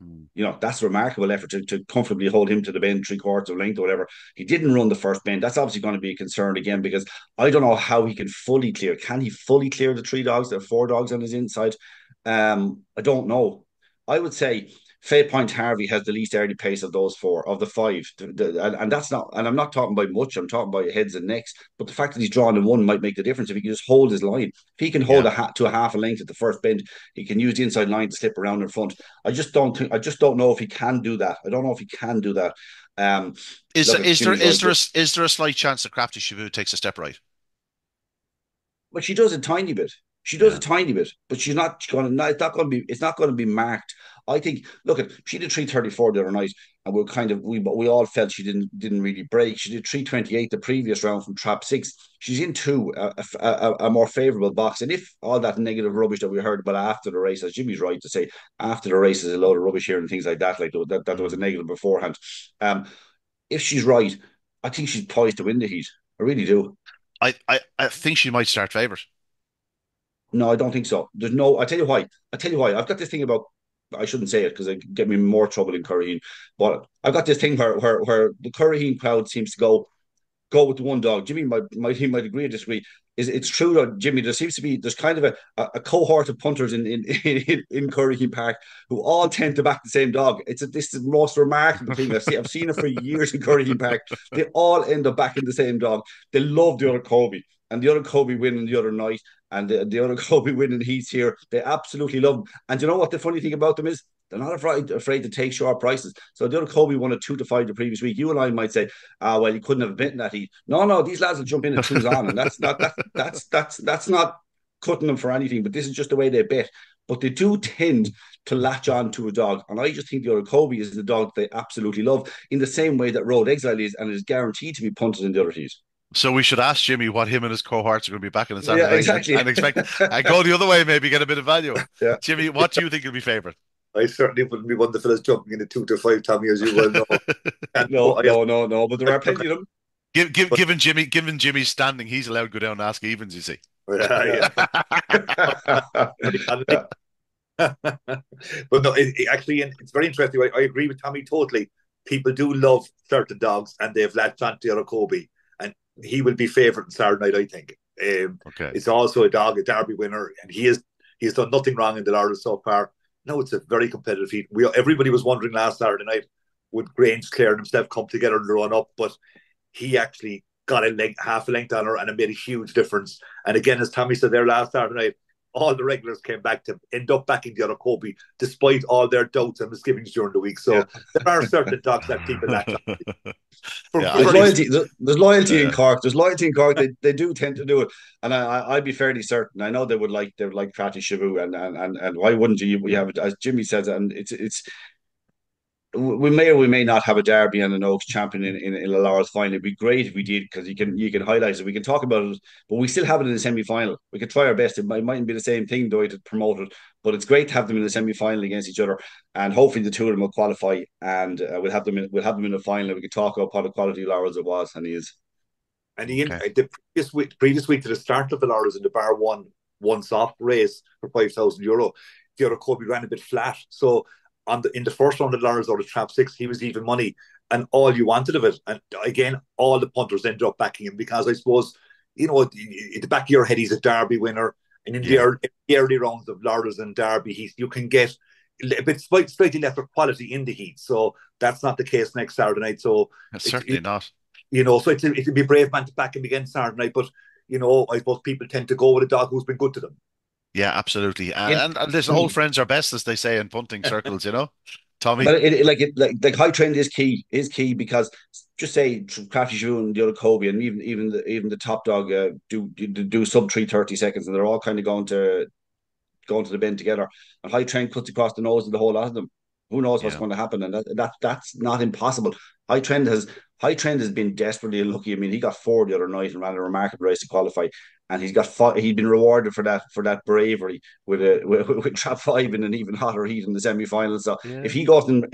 mm, That's a remarkable effort to comfortably hold him to the bend 3/4 of length or whatever. He didn't run the first bend. That's obviously going to be a concern again, because I don't know how he can fully clear. Can he fully clear the three dogs? There are four dogs on his inside. I don't know. I would say Fay Point Harvey has the least early pace of those four, of the five. And that's not, and I'm not talking about much, I'm talking about heads and necks. But the fact that he's drawn in one might make the difference if he can just hold his line. If he can hold yeah. to a half a length at the first bend, he can use the inside line to slip around in front. I just don't know if he can do that. I don't know if he can do that. Um, Is Look, is there Jimmy's is right. there a, is there a slight chance that Crafty Shavu takes a step right? But she does a tiny bit. She does a Yeah. tiny bit, but she's not going to. It's not going to be. It's not going to be marked. I think. Look at she did 3:34 the other night, and we all felt she didn't really break. She did 3:28 the previous round from trap six. She's into a more favourable box, and if all that negative rubbish that we heard about after the race, as Jimmy's right to say, after the race is a load of rubbish here and things like that, like that there was a Mm. negative beforehand. Um, if she's right, I think she's poised to win the heat. I really do. I think she might start favourite. No, I don't think so. There's no. I tell you why. I tell you why. I've got this thing about. I shouldn't say it because it get me in more trouble in Curraheen. But I've got this thing where the Curraheen crowd seems to go with the one dog. Jimmy he might agree or disagree. It's true that Jimmy, there's kind of a cohort of punters in Curraheen Park who all tend to back the same dog. This is the most remarkable thing I've seen it for years in Curraheen Park. They all end up backing the same dog. They love the other Kobe. And the other Kobe winning the other night, and the other Kobe winning heats here. They absolutely love them. And you know what the funny thing about them is? They're not afraid to take short prices. So the other Kobe won a 2-5 the previous week. You and I might say, well, you couldn't have bitten that heat. No, no, these lads will jump in at twos on, and that's not cutting them for anything. But this is just the way they bet. But they do tend to latch on to a dog, and I just think the other Kobe is the dog they absolutely love, in the same way that Road Exile is, and is guaranteed to be punted in the other heat. So we should ask Jimmy what him and his cohorts are going to be back on Yeah, Saturday night, and, exactly. and expect and go the other way, maybe get a bit of value. Yeah. Jimmy, what do you think will be favourite? I certainly wouldn't be one of the fellas jumping in the 2 to 5, Tommy, as you well know. And No, but I no, no, no. But there are plenty of them. Give, given Jimmy's standing, he's allowed to go down and ask evens. You see. Yeah. yeah. But no, actually, it's very interesting. I agree with Tommy totally. People do love certain dogs, and they've latched on to Kobe, and he will be favourite on Saturday night, I think. Okay. It's also a dog, a Derby winner, and he has done nothing wrong in the Laurels so far. No, it's a very competitive heat. Everybody was wondering last Saturday night, would Grange, Clare, and himself come together and run up, but he actually got half a length on her, and it made a huge difference. And again, as Tommy said there last Saturday night, all the regulars came back to end up backing the other Kobe, despite all their doubts and misgivings during the week. Yeah. So there are certain dogs that people latch on for Yeah, There's various. loyalty. There's loyalty in uh, Cork. There's loyalty in Cork. They do tend to do it, and I'd be fairly certain. I know they would like Praty Shavu, and why wouldn't you? We have, as Jimmy says, and it's we may or we may not have a Derby and an Oaks champion in the Laurels final. It'd be great if we did, because you can highlight it. We can talk about it, but we still have it in the semi final. We could try our best. It mightn't be the same thing though to promote it, but it's great to have them in the semi final against each other, and hopefully the two of them will qualify, and we'll have them in the final. We could talk about what a quality Laurels it was, and he is. And okay. the previous week to the start of the Laurels in the bar one soft race for €5,000. The other Kobe ran a bit flat, so in the first round of Laurels or the trap six, he was even money, and all you wanted of it. And again, all the punters ended up backing him, because I suppose, in the back of your head, he's a Derby winner. And in Yeah. the early rounds of Laurels and Derby heats, you can get a bit slightly lesser quality in the heat. So that's not the case next Saturday night. So Certainly not. so it'd be a brave man to back him again Saturday night. But I suppose people tend to go with a dog who's been good to them. Yeah, absolutely. In, And listen, old friends are best, as they say in punting circles, Tommy. but like high trend is key because just say Crafty Shoe and the other Kobe and even the top dog do sub 3:30 seconds and they're all kind of going to the bend together. And high trend cuts across the nose of the whole lot of them. Who knows what's Yeah. going to happen? And that's not impossible. High trend has High trend has been desperately unlucky. I mean, he got four the other night and ran a remarkable race to qualify, and he'd been rewarded for that bravery with trap five in an even hotter heat in the semi final. So Yeah. if he goes and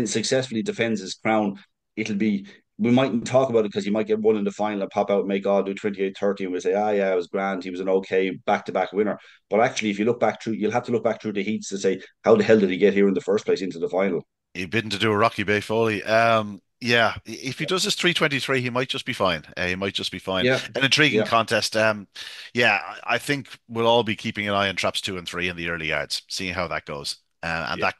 successfully defends his crown, it'll be we mightn't talk about it because he might get one in the final and pop out and make all do 28-30 and we'll say, yeah, it was grand. He was an okay back-to-back winner. But actually, if you look back through, you'll have to look back through the heats to say, how the hell did he get here in the first place into the final? He bidden to do a Rocky Bay Foley. Yeah, if he does his 3:23, he might just be fine. He might just be fine. Yeah, An intriguing yeah. contest. Yeah, I think we'll all be keeping an eye on traps 2 and 3 in the early yards, seeing how that goes. And Yeah.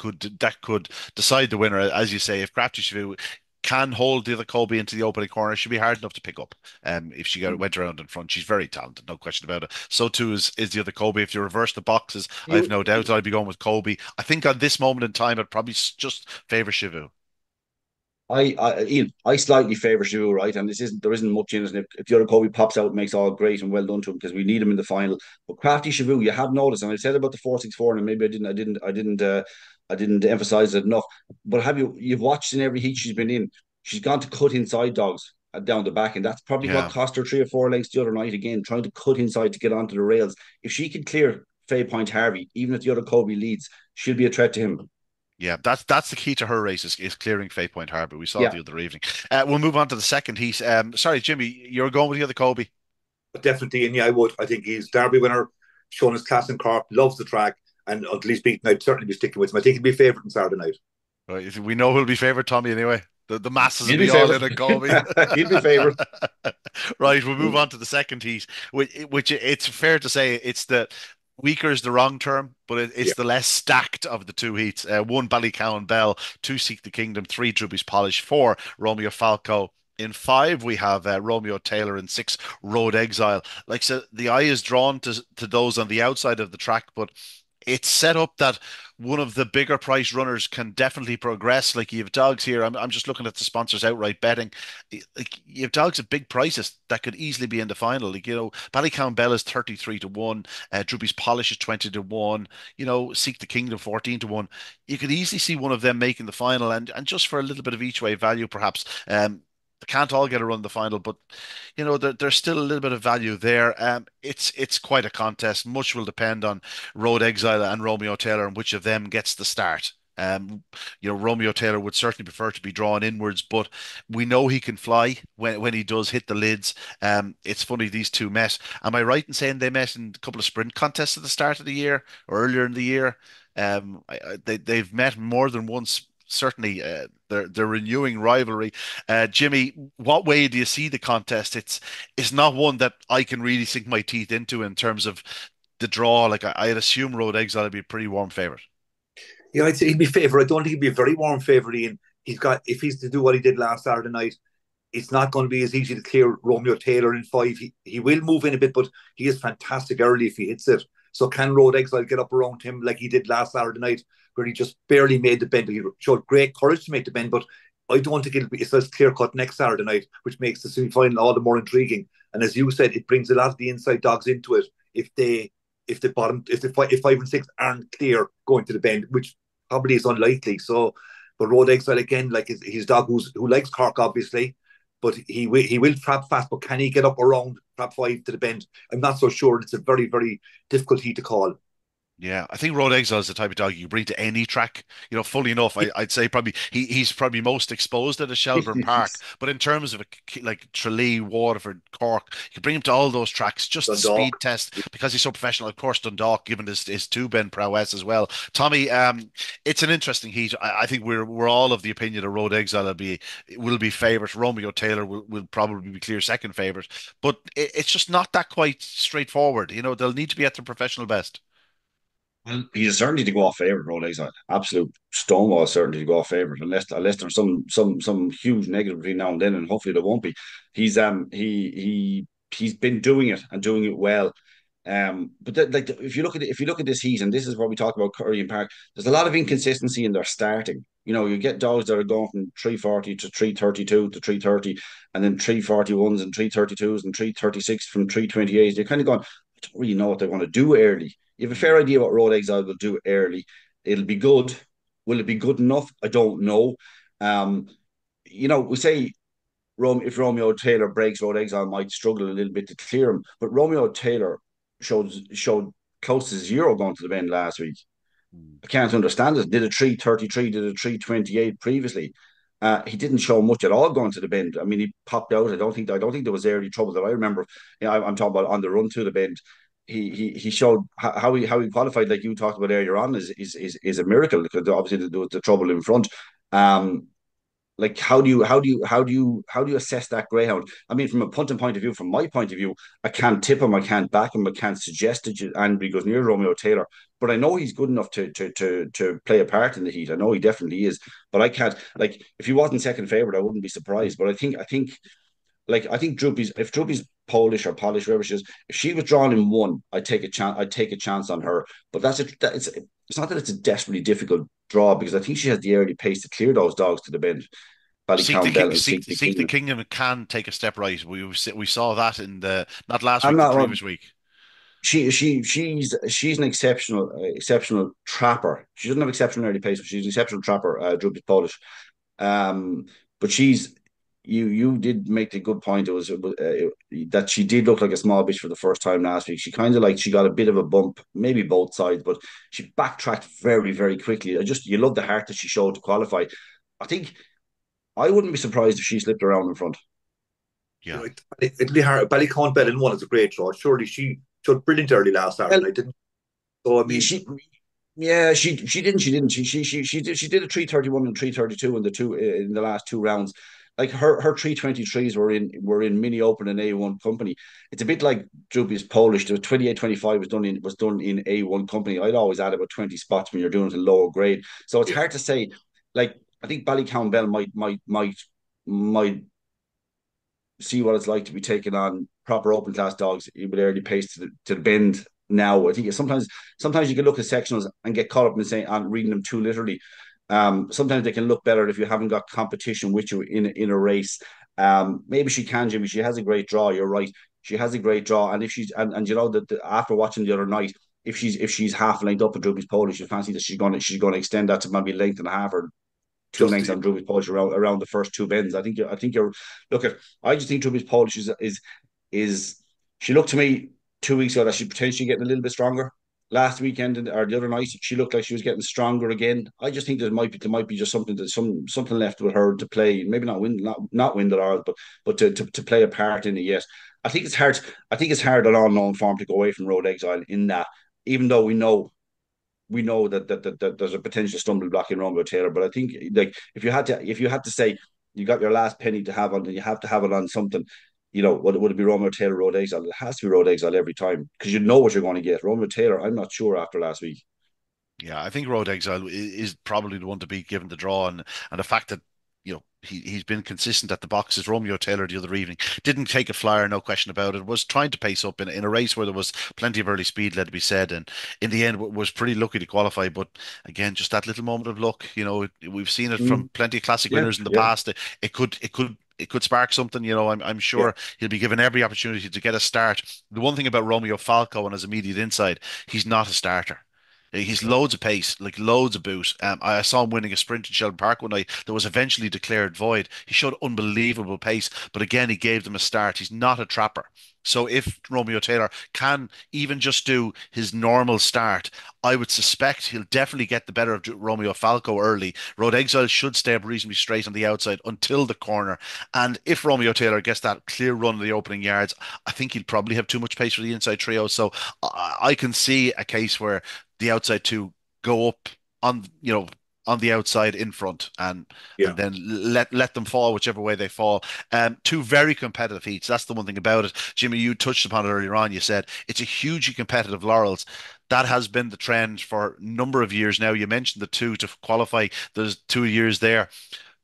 that could decide the winner, as you say. If Crafty Shavu can hold the other Colby into the opening corner, she'll be hard enough to pick up. If she went around in front, she's very talented, no question about it. So too is the other Colby. If you reverse the boxes, I have You no doubt I'd be going with Colby. I think at this moment in time, I'd probably just favour Shavu. Ian, I slightly favour Giroud, right? And there isn't much in it. And if the other Kobe pops out, it makes all great and well done to him because we need him in the final. But Crafty Giroud, you have noticed, and I said about the 4-6-4, and maybe I didn't emphasize it enough. But you've watched in every heat she's been in, she's gone to cut inside dogs down the back, and that's probably what Yeah. cost her 3 or 4 lengths the other night. Again, trying to cut inside to get onto the rails. If she can clear Faye Point Harvey, even if the other Kobe leads, she'll be a threat to him. Yeah, that's the key to her race is clearing Faith Point Harbour. We saw it Yeah. the other evening. We'll move on to the second heat. Sorry, Jimmy, you're going with the other Kobe. But definitely, and yeah, I would. I think he's Derby winner, shown his class in Cork, loves the track, and until he's beaten, I'd certainly be sticking with him. I think he'd be favourite on Saturday night. Right, we know who'll be favourite, Tommy, anyway. The masses will He'll be be all favourite. in at Kobe. He'll be favourite. Right, we'll move on to the second heat, which it's fair to say it's the weaker is the wrong term, but it's Yeah, the less stacked of the two heats. One Ballycowan Bell, two Seek the Kingdom, three Drubby's Polish, four Romeo Falco. In five, we have Romeo Taylor, and six Road Exile. Like so, the eye is drawn to those on the outside of the track, but it's set up that one of the bigger price runners can definitely progress. Like you have dogs here. I'm just looking at the sponsors outright betting. Like you have dogs at big prices that could easily be in the final. Like, Ballycown Bell is 33 to 1. Drewby's Polish is 20 to 1. Seek the Kingdom 14 to 1. You could easily see one of them making the final and just for a little bit of each way value, perhaps. They can't all get a run in the final, but there's still a little bit of value there. It's quite a contest. Much will depend on Road Exile and Romeo Taylor and which of them gets the start. Romeo Taylor would certainly prefer to be drawn inwards, but we know he can fly when he does hit the lids. It's funny these two met. Am I right in saying they met in a couple of sprint contests at the start of the year or earlier in the year? They've met more than once. Certainly, they're renewing rivalry. Jimmy, what way do you see the contest? It's not one that I can really sink my teeth into in terms of the draw. Like I'd assume Road Exile would be a pretty warm favorite. yeah, I'd say he'd be favourite. I don't think he'd be a very warm favourite. Ian. If he's to do what he did last Saturday night, it's not going to be as easy to clear Romeo Taylor in five. He will move in a bit, but he is fantastic early if he hits it. So can Road Exile get up around him like he did last Saturday night, where he just barely made the bend? He showed great courage to make the bend, but I don't think it's as clear cut next Saturday night, which makes the semi final all the more intriguing. And as you said, it brings a lot of the inside dogs into it if 5 and 6 aren't clear going to the bend, which probably is unlikely. So, but Road Exile again, like his dog who likes Cork obviously, but he will trap fast. But can he get up around trap five to the bend? I'm not so sure. It's a very very difficult heat to call. Yeah, I think Road Exile is the type of dog you bring to any track. Fully enough, I'd say probably he's probably most exposed at a Shelbourne Park. But in terms of like Tralee, Waterford, Cork, you can bring him to all those tracks, just the speed Dundalk. test because he's so professional. Of course, Dundalk, given his two bend prowess as well. Tommy, it's an interesting heat. I think we're all of the opinion that Road Exile will be favourite. Romeo Taylor will probably be clear second favourite. But it's just not that quite straightforward. They'll need to be at their professional best. Well, he's certainly to go off favourite, Road Exile. Absolute stonewall certainty to go off favourite, unless there's some huge negative between now and then, and hopefully there won't be. He's been doing it and doing it well. But if you look at this heat, and this is what we talked about Curraheen Park, there's a lot of inconsistency in their starting. You get dogs that are going from 340 to 332 to 330, and then 341s and 332s and 336 from 328. You're kind of going, I don't really know what they want to do early. You have a fair idea what Road Exile will do early. It'll be good. Will it be good enough? I don't know. Um, we say if Romeo Taylor breaks, Road Exile might struggle a little bit to clear him. But Romeo Taylor showed close to zero going to the bend last week. Mm. I can't understand it. Did a 333, did a 328 previously. He didn't show much at all going to the bend. I mean, he popped out. I don't think there was early trouble that I remember. I'm talking about on the run to the bend. He showed how he qualified, like you talked about earlier on, is a miracle because obviously there was the trouble in front. Um, like how do you assess that greyhound? I mean, from a punting point of view, from my point of view, I can't tip him, I can't back him, I can't suggest that Andy goes near Romeo Taylor, but I know he's good enough to play a part in the heat. I know he definitely is, but I can't, like, if he wasn't second favorite, I wouldn't be surprised. But I think Droopy's, if Droopy's Polish or Polish, wherever she is, if she was drawn in one, I'd take a chance. I'd take a chance on her. But it's not that it's a desperately difficult draw because I think she has the early pace to clear those dogs to the bend. Seek the Ballycountbell King, and seek, Seek the seek the Kingdom. Kingdom can take a step right. We saw that in the not last I'm week, the not wrong. previous week. She's an exceptional trapper. She doesn't have exceptional early pace, but she's an exceptional trapper. Droopy's Polish. Um, but you did make the good point. It was that she did look like a small bitch for the first time last week. She kind of like she got a bit of a bump, maybe both sides, but she backtracked very, very quickly. You love the heart that she showed to qualify. I think I wouldn't be surprised if she slipped around in front. Yeah. It'll be hard. Ballycountbell in one is a great draw. Surely she showed brilliant early last Saturday Well, night, didn't she? So I mean, she yeah, she did a 331 and 332 in the last two rounds. Like her 323s were in mini open and A1 company. It's a bit like Droopy's Polish. The 28-25 was done in A1 company. I'd always add about 20 spots when you're doing it in lower grade. So it's yeah, hard to say. Like I think Ballycountbell might see what it's like to be taking on proper open class dogs with early pace to the bend now. I think sometimes you can look at sectionals and get caught up in saying and reading them too literally. Sometimes they can look better if you haven't got competition with you in a race. Maybe she can, Jimmy. She has a great draw. You're right. She has a great draw, and if she's and you know that after watching the other night, if she's half length up at Droopy's Polish, you fancy that she's going to extend that to maybe length and a half or two just lengths on Druby's Polish around the first two bends. I think you're look at. I just think Druby's Polish is she looked to me 2 weeks ago that she's potentially getting a little bit stronger. Last weekend or the other night, she looked like she was getting stronger again. I just think there might be just something left with her to play. Maybe not win the Laurels, but to play a part in it yet. I think it's hard. I think it's hard on all known form to go away from Road Exile in that, even though we know that there's a potential stumble block in Romeo Taylor, but I think like if you had to say you got your last penny to have on, and you have to have it on something, would it be Romeo Taylor Road Exile? It has to be Road Exile every time because you know what you're going to get. Romeo Taylor, I'm not sure after last week. Yeah, I think Road Exile is probably the one to be given the draw, and the fact that he's been consistent at the boxes. Romeo Taylor the other evening didn't take a flyer, no question about it. Was trying to pace up in a race where there was plenty of early speed, let it be said, and in the end was pretty lucky to qualify. But again, just that little moment of luck. We've seen it from Mm, plenty of classic yeah, winners in the yeah, past. It could spark something. I'm yeah. sure he'll be given every opportunity to get a start. The one thing about Romeo Falco and his immediate inside, he's not a starter. He's loads of pace, like loads of boot. I saw him winning a sprint in Shelbourne Park one night that was eventually declared void. He showed unbelievable pace, but again, he gave them a start. He's not a trapper. So if Romeo Taylor can even just do his normal start, I would suspect he'll definitely get the better of Romeo Falco early. Road Exile should stay up reasonably straight on the outside until the corner. And if Romeo Taylor gets that clear run of the opening yards, I think he'll probably have too much pace for the inside trio. So I can see a case where the outside two go up on on the outside in front and Yeah, then let them fall whichever way they fall. Two very competitive heats. That's the one thing about it. Jimmy, you touched upon it earlier on. You said it's a hugely competitive Laurels. That has been the trend for a number of years now. You mentioned the two to qualify. There's 2 years there.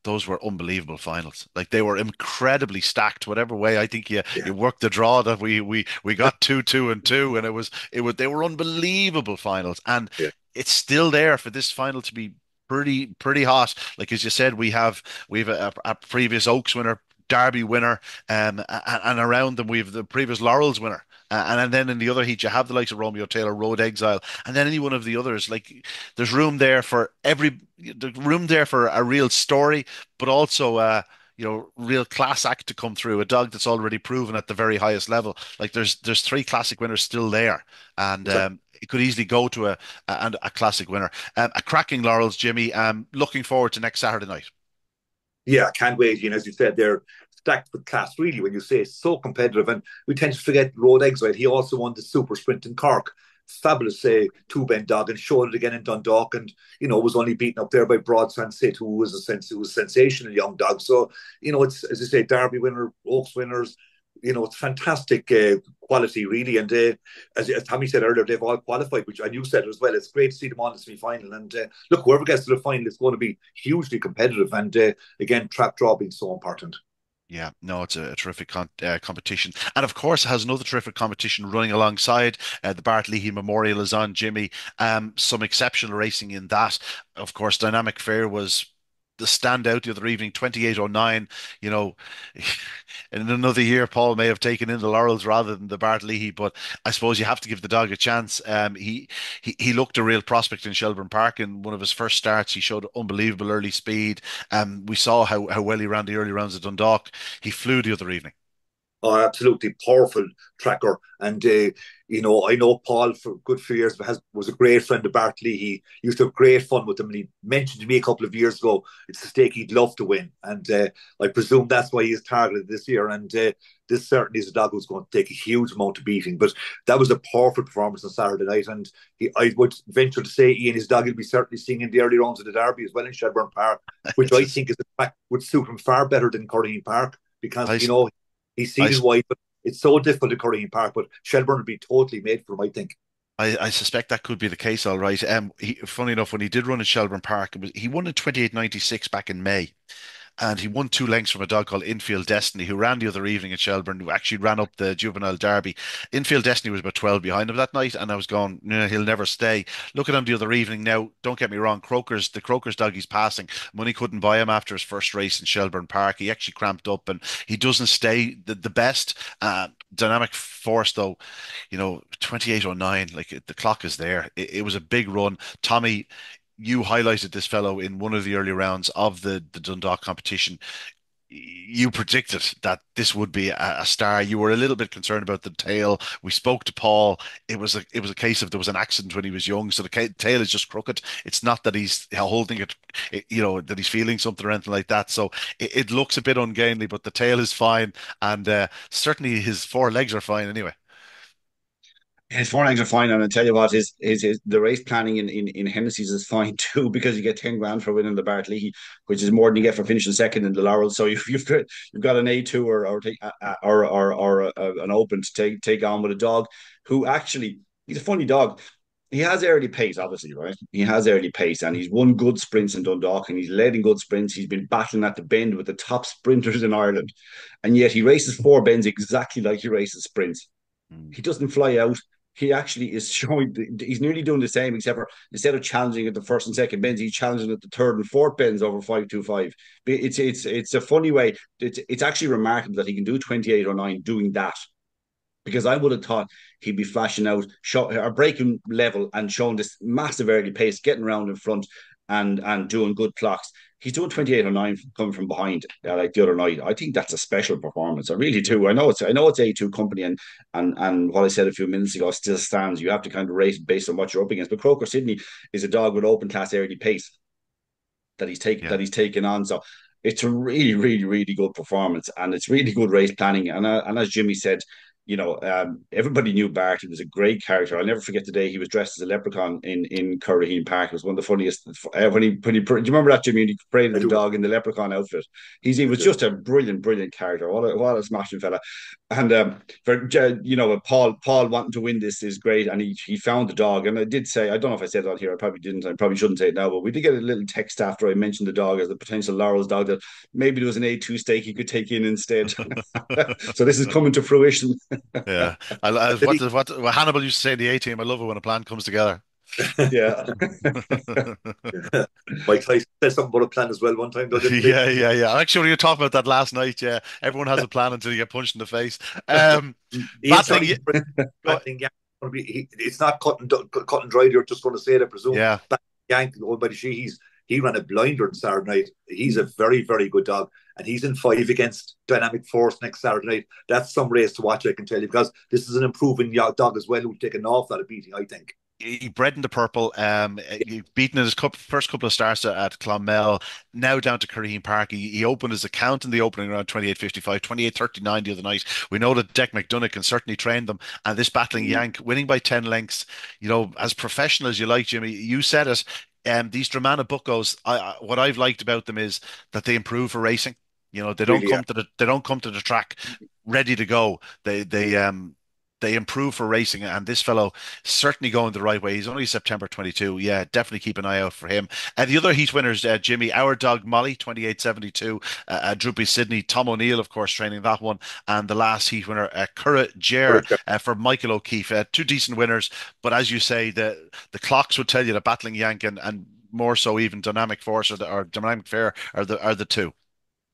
Those were unbelievable finals. Like they were incredibly stacked, whatever way. I think you yeah, worked the draw that we got 2-2 and 2, and it was they were unbelievable finals. And yeah, it's still there for this final to be pretty hot. Like as you said, we have a previous Oaks winner, Derby winner, and around them we have the previous Laurels winner. And then in the other heat, you have the likes of Romeo Taylor, Road Exile, and then any one of the others. Like there's room there for the room there for a real story, but also real class act to come through. A dog that's already proven at the very highest level. Like there's three classic winners still there, and exactly. it could easily go to a classic winner. A cracking Laurels, Jimmy. Looking forward to next Saturday night. Yeah, I can't wait. As you said, they're stacked with class, really, when you say it's so competitive. And we tend to forget Road Exile. He also won the Super Sprint in Cork. Fabulous, say, two bend dog, and showed it again in Dundalk. And, was only beaten up there by Broad Sunset, who was who was a sensational young dog. So, it's, as I say, Derby winner, Oaks winners. It's fantastic quality, really. And as Tommy said earlier, they've all qualified, which and you said as well. It's great to see them on the semi final. And look, whoever gets to the final is going to be hugely competitive. And again, trap draw being so important. Yeah, no, it's a terrific competition. And of course, it has another terrific competition running alongside. The Bart Leahy Memorial is on, Jimmy. Some exceptional racing in that. Of course, Dynamic Fair was the standout the other evening, 2809. You know, in another year, Paul may have taken in the Laurels rather than the Bart Leahy, but I suppose you have to give the dog a chance. He looked a real prospect in Shelbourne Park in one of his first starts. He showed unbelievable early speed. We saw how well he ran the early rounds at Dundalk. He flew the other evening. Oh, absolutely powerful tracker. And, I know Paul for a good few years was a great friend of Bartley. He used to have great fun with him. And he mentioned to me a couple of years ago, it's a stake he'd love to win. And I presume that's why he's targeted this year. And this certainly is a dog who's going to take a huge amount of beating. But that was a powerful performance on Saturday night. And I would venture to say Ian, his dog, will be certainly seeing in the early rounds of the Derby as well in Shelbourne Park, which It's I just, think is a fact would suit him far better than Curraheen Park because, I, he's seen I, his wife, but it's so difficult at Curraheen Park. But Shelbourne would be totally made for him, I think. I suspect that could be the case, all right. Funny enough, when he did run in Shelbourne Park, he won in 2896 back in May. And he won 2 lengths from a dog called Infield Destiny, who ran the other evening at Shelbourne, who actually ran up the juvenile derby. Infield Destiny was about 12 behind him that night, and I was going, nah, he'll never stay. Look at him the other evening. Now, don't get me wrong, the Croker's dog he's passing, money couldn't buy him after his first race in Shelbourne Park. He actually cramped up, and he doesn't stay the best. Dynamic Force, though, 2809, like the clock is there. It was a big run. Tommy, you highlighted this fellow in one of the early rounds of the Dundalk competition. You predicted that this would be a star. You were a little bit concerned about the tail. We spoke to Paul. It was a case of there was an accident when he was young, so the tail is just crooked. It's not that he's holding it, that he's feeling something or anything like that. So it looks a bit ungainly, but the tail is fine, and certainly his four legs are fine anyway. His forelegs are fine, and I tell you what, his the race planning in Hennessy's is fine too because you get 10 grand for winning the Bart Leahy, which is more than you get for finishing second in the Laurels. So you've got an A2 or an open to take on with a dog who actually he's a funny dog. He has early pace, obviously, right? He has early pace, and he's won good sprints in Dundalk, and he's led in good sprints. He's been battling at the bend with the top sprinters in Ireland, and yet he races four bends exactly like he races sprints. Mm. He doesn't fly out. He actually is showing he's nearly doing the same, except for instead of challenging at the first and second bends, he's challenging at the third and fourth bends over 525. It's a funny way. It's actually remarkable that he can do 2809 doing that. because I would have thought he'd be flashing out, or breaking level and showing this massive early pace, getting around in front and doing good clocks. He's doing 28:09 coming from behind, like the other night. I think that's a special performance. I really do. I know it's A2 company, and what I said a few minutes ago still stands. You have to kind of race based on what you're up against. But Croker Sydney is a dog with open class early pace Yeah. that he's taken on. So it's a really, really, really good performance, and it's really good race planning. And as Jimmy said, everybody knew Bart. He was a great character. I'll never forget the day he was dressed as a leprechaun in Curraheen Park. It was one of the funniest. Do you remember that, Jimmy? When he paraded I the do. dog in the leprechaun outfit. He I was do. just a brilliant, brilliant character. What a smashing fella. And Paul wanting to win this is great, and he found the dog. And I did say, I don't know if I said it on here. I probably didn't. I probably shouldn't say it now. But we did get a little text after I mentioned the dog as the potential Laurels dog, that maybe there was an A2 stake he could take in instead. So this is coming to fruition. Yeah. Did he? What Hannibal used to say in the A team, I love it when a plan comes together. Yeah. Mike Tyson said something about a plan as well one time, though, didn't he? Yeah, yeah, yeah. Actually, when you were talking about that last night, yeah, everyone has a plan until you get punched in the face. Ian's Battling, not even go, battling Yank. It's not cut and dried. You're just going to say it, I presume. yeah, Battling Yank, going by the she, he ran a blinder on Saturday night. He's a very, very good dog, and he's in five against Dynamic Force next Saturday night. That's some race to watch, I can tell you, because this is an improving dog as well, who's taken off that beating, I think. he bred in the purple. He beaten in his first couple of starts at Clonmel, now down to Curraheen Park. He opened his account in the opening around 28:55, 28:39 the other night. We know that Deck McDonough can certainly train them. And this battling Mm, Yank, winning by 10 lengths, as professional as you like, Jimmy, you said it. These Dramana Buccos, what I've liked about them is that they improve for racing. really, yeah. They don't come to the track ready to go. They improve for racing, and this fellow certainly going the right way. He's only September 22. Yeah, definitely keep an eye out for him. And the other heat winners, Jimmy, our dog Molly, 28:72, Droopy Sydney, Tom O'Neill, of course, training that one, and the last heat winner, Curraheen, Correct. for Michael O'Keefe. Two decent winners, but as you say, the clocks would tell you that Battling Yank and more so even Dynamic Force or Dynamic Fair are the two.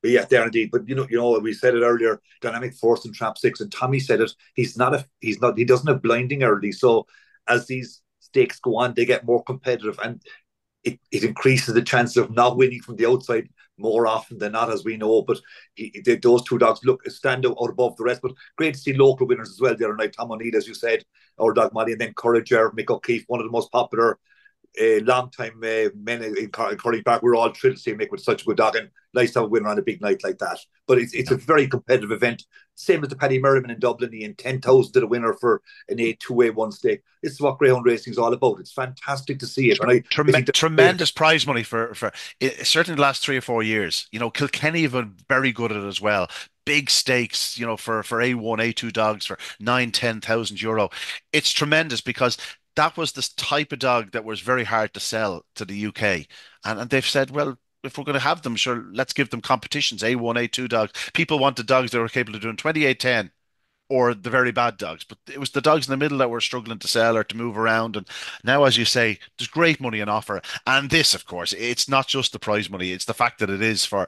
But yeah, there indeed. But we said it earlier. Dynamic Force and Trap Six, and Tommy said it. He doesn't have blinding early. So as these stakes go on, they get more competitive, and it increases the chance of not winning from the outside more often than not, as we know. But those two dogs stand out above the rest. But great to see local winners as well the other night. Tom O'Neill, as you said, our dog Molly, and then Courageous, Mick O'Keefe, one of the most popular long time men in Curly Park. We're all thrilled to see Mick with such a good dog, and nice to have a winner on a big night like that. But it's Yeah. a very competitive event. Same as the Paddy Merriman in Dublin, he in 10,000 to the winner for an A2A1 stake. This is what Greyhound racing is all about. It's fantastic to see it, and I think that's great. Tremendous prize money for certainly the last 3 or 4 years. Kilkenny have been very good at it as well. Big stakes, for A1, A2 dogs for 9, 10,000 euro. It's tremendous because that was this type of dog that was very hard to sell to the UK. And they've said, well, if we're going to have them, sure, let's give them competitions, A1, A2 dogs. People wanted dogs that were capable of doing 28:10 or the very bad dogs. But it was the dogs in the middle that were struggling to sell or to move around. And now, as you say, there's great money on offer. And this, of course, it's not just the prize money; it's the fact that it is for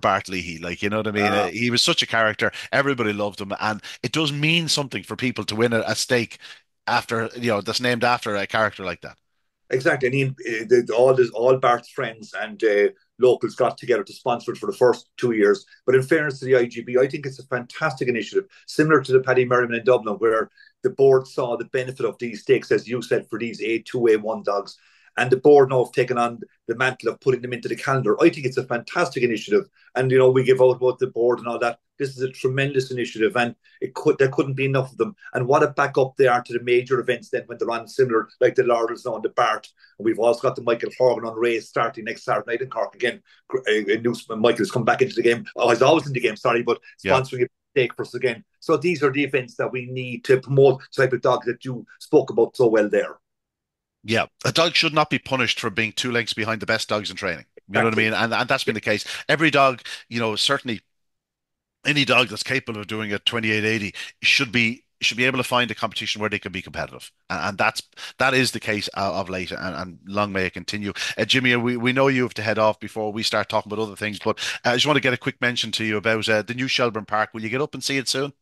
Bart Leahy. Like, you know what I mean? Uh, He was such a character; everybody loved him, and it does mean something for people to win a stake after that's named after a character like that. Exactly. And all Bart's friends and locals got together to sponsor it for the first 2 years. But in fairness to the IGB, I think it's a fantastic initiative, similar to the Paddy Merriman in Dublin, where the board saw the benefit of these stakes, as you said, for these A2, A1 dogs. And the board now have taken on the mantle of putting them into the calendar. I think it's a fantastic initiative. And, we give out about the board and all that. This is a tremendous initiative, and there couldn't be enough of them. And what a backup they are to the major events then when they're on, similar like the Laurels now and the Bart. And we've also got the Michael Horgan on race starting next Saturday night in Cork again. Michael's come back into the game. Oh, he's always in the game, sorry, but Yeah. sponsoring a stake for us again. So these are the events that we need to promote the type of dog that you spoke about so well there. Yeah, a dog should not be punished for being 2 lengths behind the best dogs in training. You know what I Exactly. mean? And that's been the case. Every dog, certainly any dog that's capable of doing a 28:80 should be able to find a competition where they can be competitive, and that is the case of late, and long may it continue. Jimmy, we know you have to head off before we start talking about other things, but I just want to get a quick mention to you about the new Shelbourne Park. Will you get up and see it soon?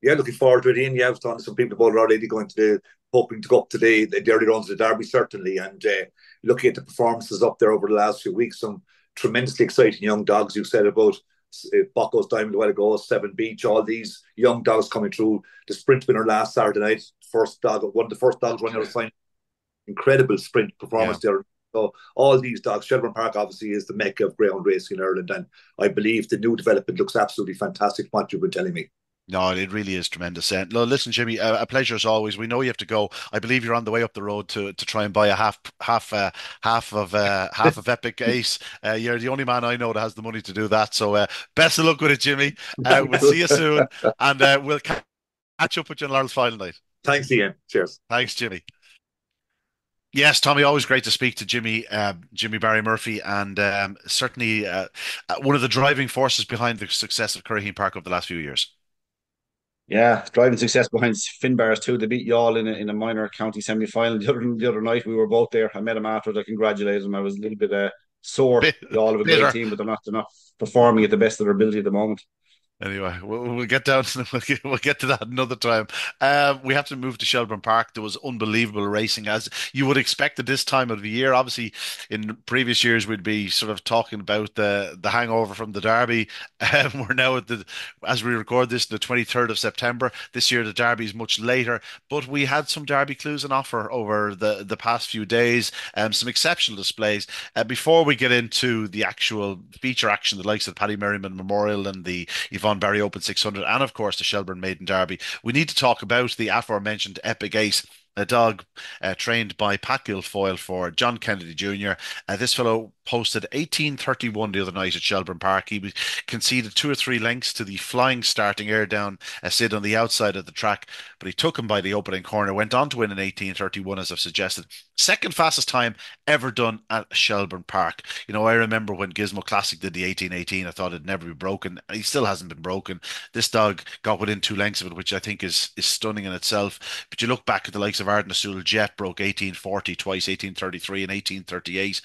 Yeah, looking forward to it. Ian, yeah, I was talking to some people about it already going to hoping to go up today, the early runs of the Derby, certainly. And looking at the performances up there over the last few weeks, some tremendously exciting young dogs. You said about Bucco's Diamond a while ago, Seven Beach, all these young dogs coming through. The sprint winner last Saturday night, first dog, one of the first dogs running out of sign. Incredible sprint Yeah. performance there. So all these dogs, Shelbourne Park obviously is the mecca of greyhound racing in Ireland, and I believe the new development looks absolutely fantastic. What you've been telling me. No, it really is tremendous. No, listen, Jimmy, a pleasure as always. We know you have to go. I believe you're on the way up the road to try and buy a half of Epic Ace. You're the only man I know that has the money to do that. So best of luck with it, Jimmy. We'll see you soon, and we'll catch up with you on Laurels final night. Thanks, Ian. Cheers. Thanks, Jimmy. Yes, Tommy, always great to speak to Jimmy Barry Murphy, and certainly one of the driving forces behind the success of Curraheen Park over the last few years. Yeah, driving success behind Finbars too. They beat Youghal in a minor county semi final the other night. We were both there. I met him after. I congratulated him. I was a little bit sore. Bit, Youghal have a great bitter. team, but they're not performing at the best of their ability at the moment. Anyway, we'll get down to we'll get to that another time. We have to move to Shelbourne Park. There was unbelievable racing, as you would expect at this time of the year. Obviously, in previous years, we'd be sort of talking about the hangover from the Derby. We're now as we record this, the 23rd of September. This year, the Derby is much later, but we had some Derby clues on offer over the past few days. Some exceptional displays. Before we get into the actual feature action, the likes of the Paddy Merriman Memorial and the Yvonne Barry Open 600, and of course the Shelbourne Maiden Derby. We need to talk about the aforementioned Epic Ace, a dog trained by Pat Guilfoyle for John Kennedy Jr. This fellow posted 18:31 the other night at Shelbourne Park. Conceded 2 or 3 lengths to the flying starting air down Sid on the outside of the track, but he took him by the opening corner, went on to win in 18:31, as I've suggested. Second fastest time ever done at Shelbourne Park. You know, I remember when Gizmo Classic did the 18:18, I thought it'd never be broken. He still hasn't been broken. This dog got within 2 lengths of it, which I think is stunning in itself. But you look back at the likes of Arden Asul Jet broke 18:40 twice, 18:33 and 18:38.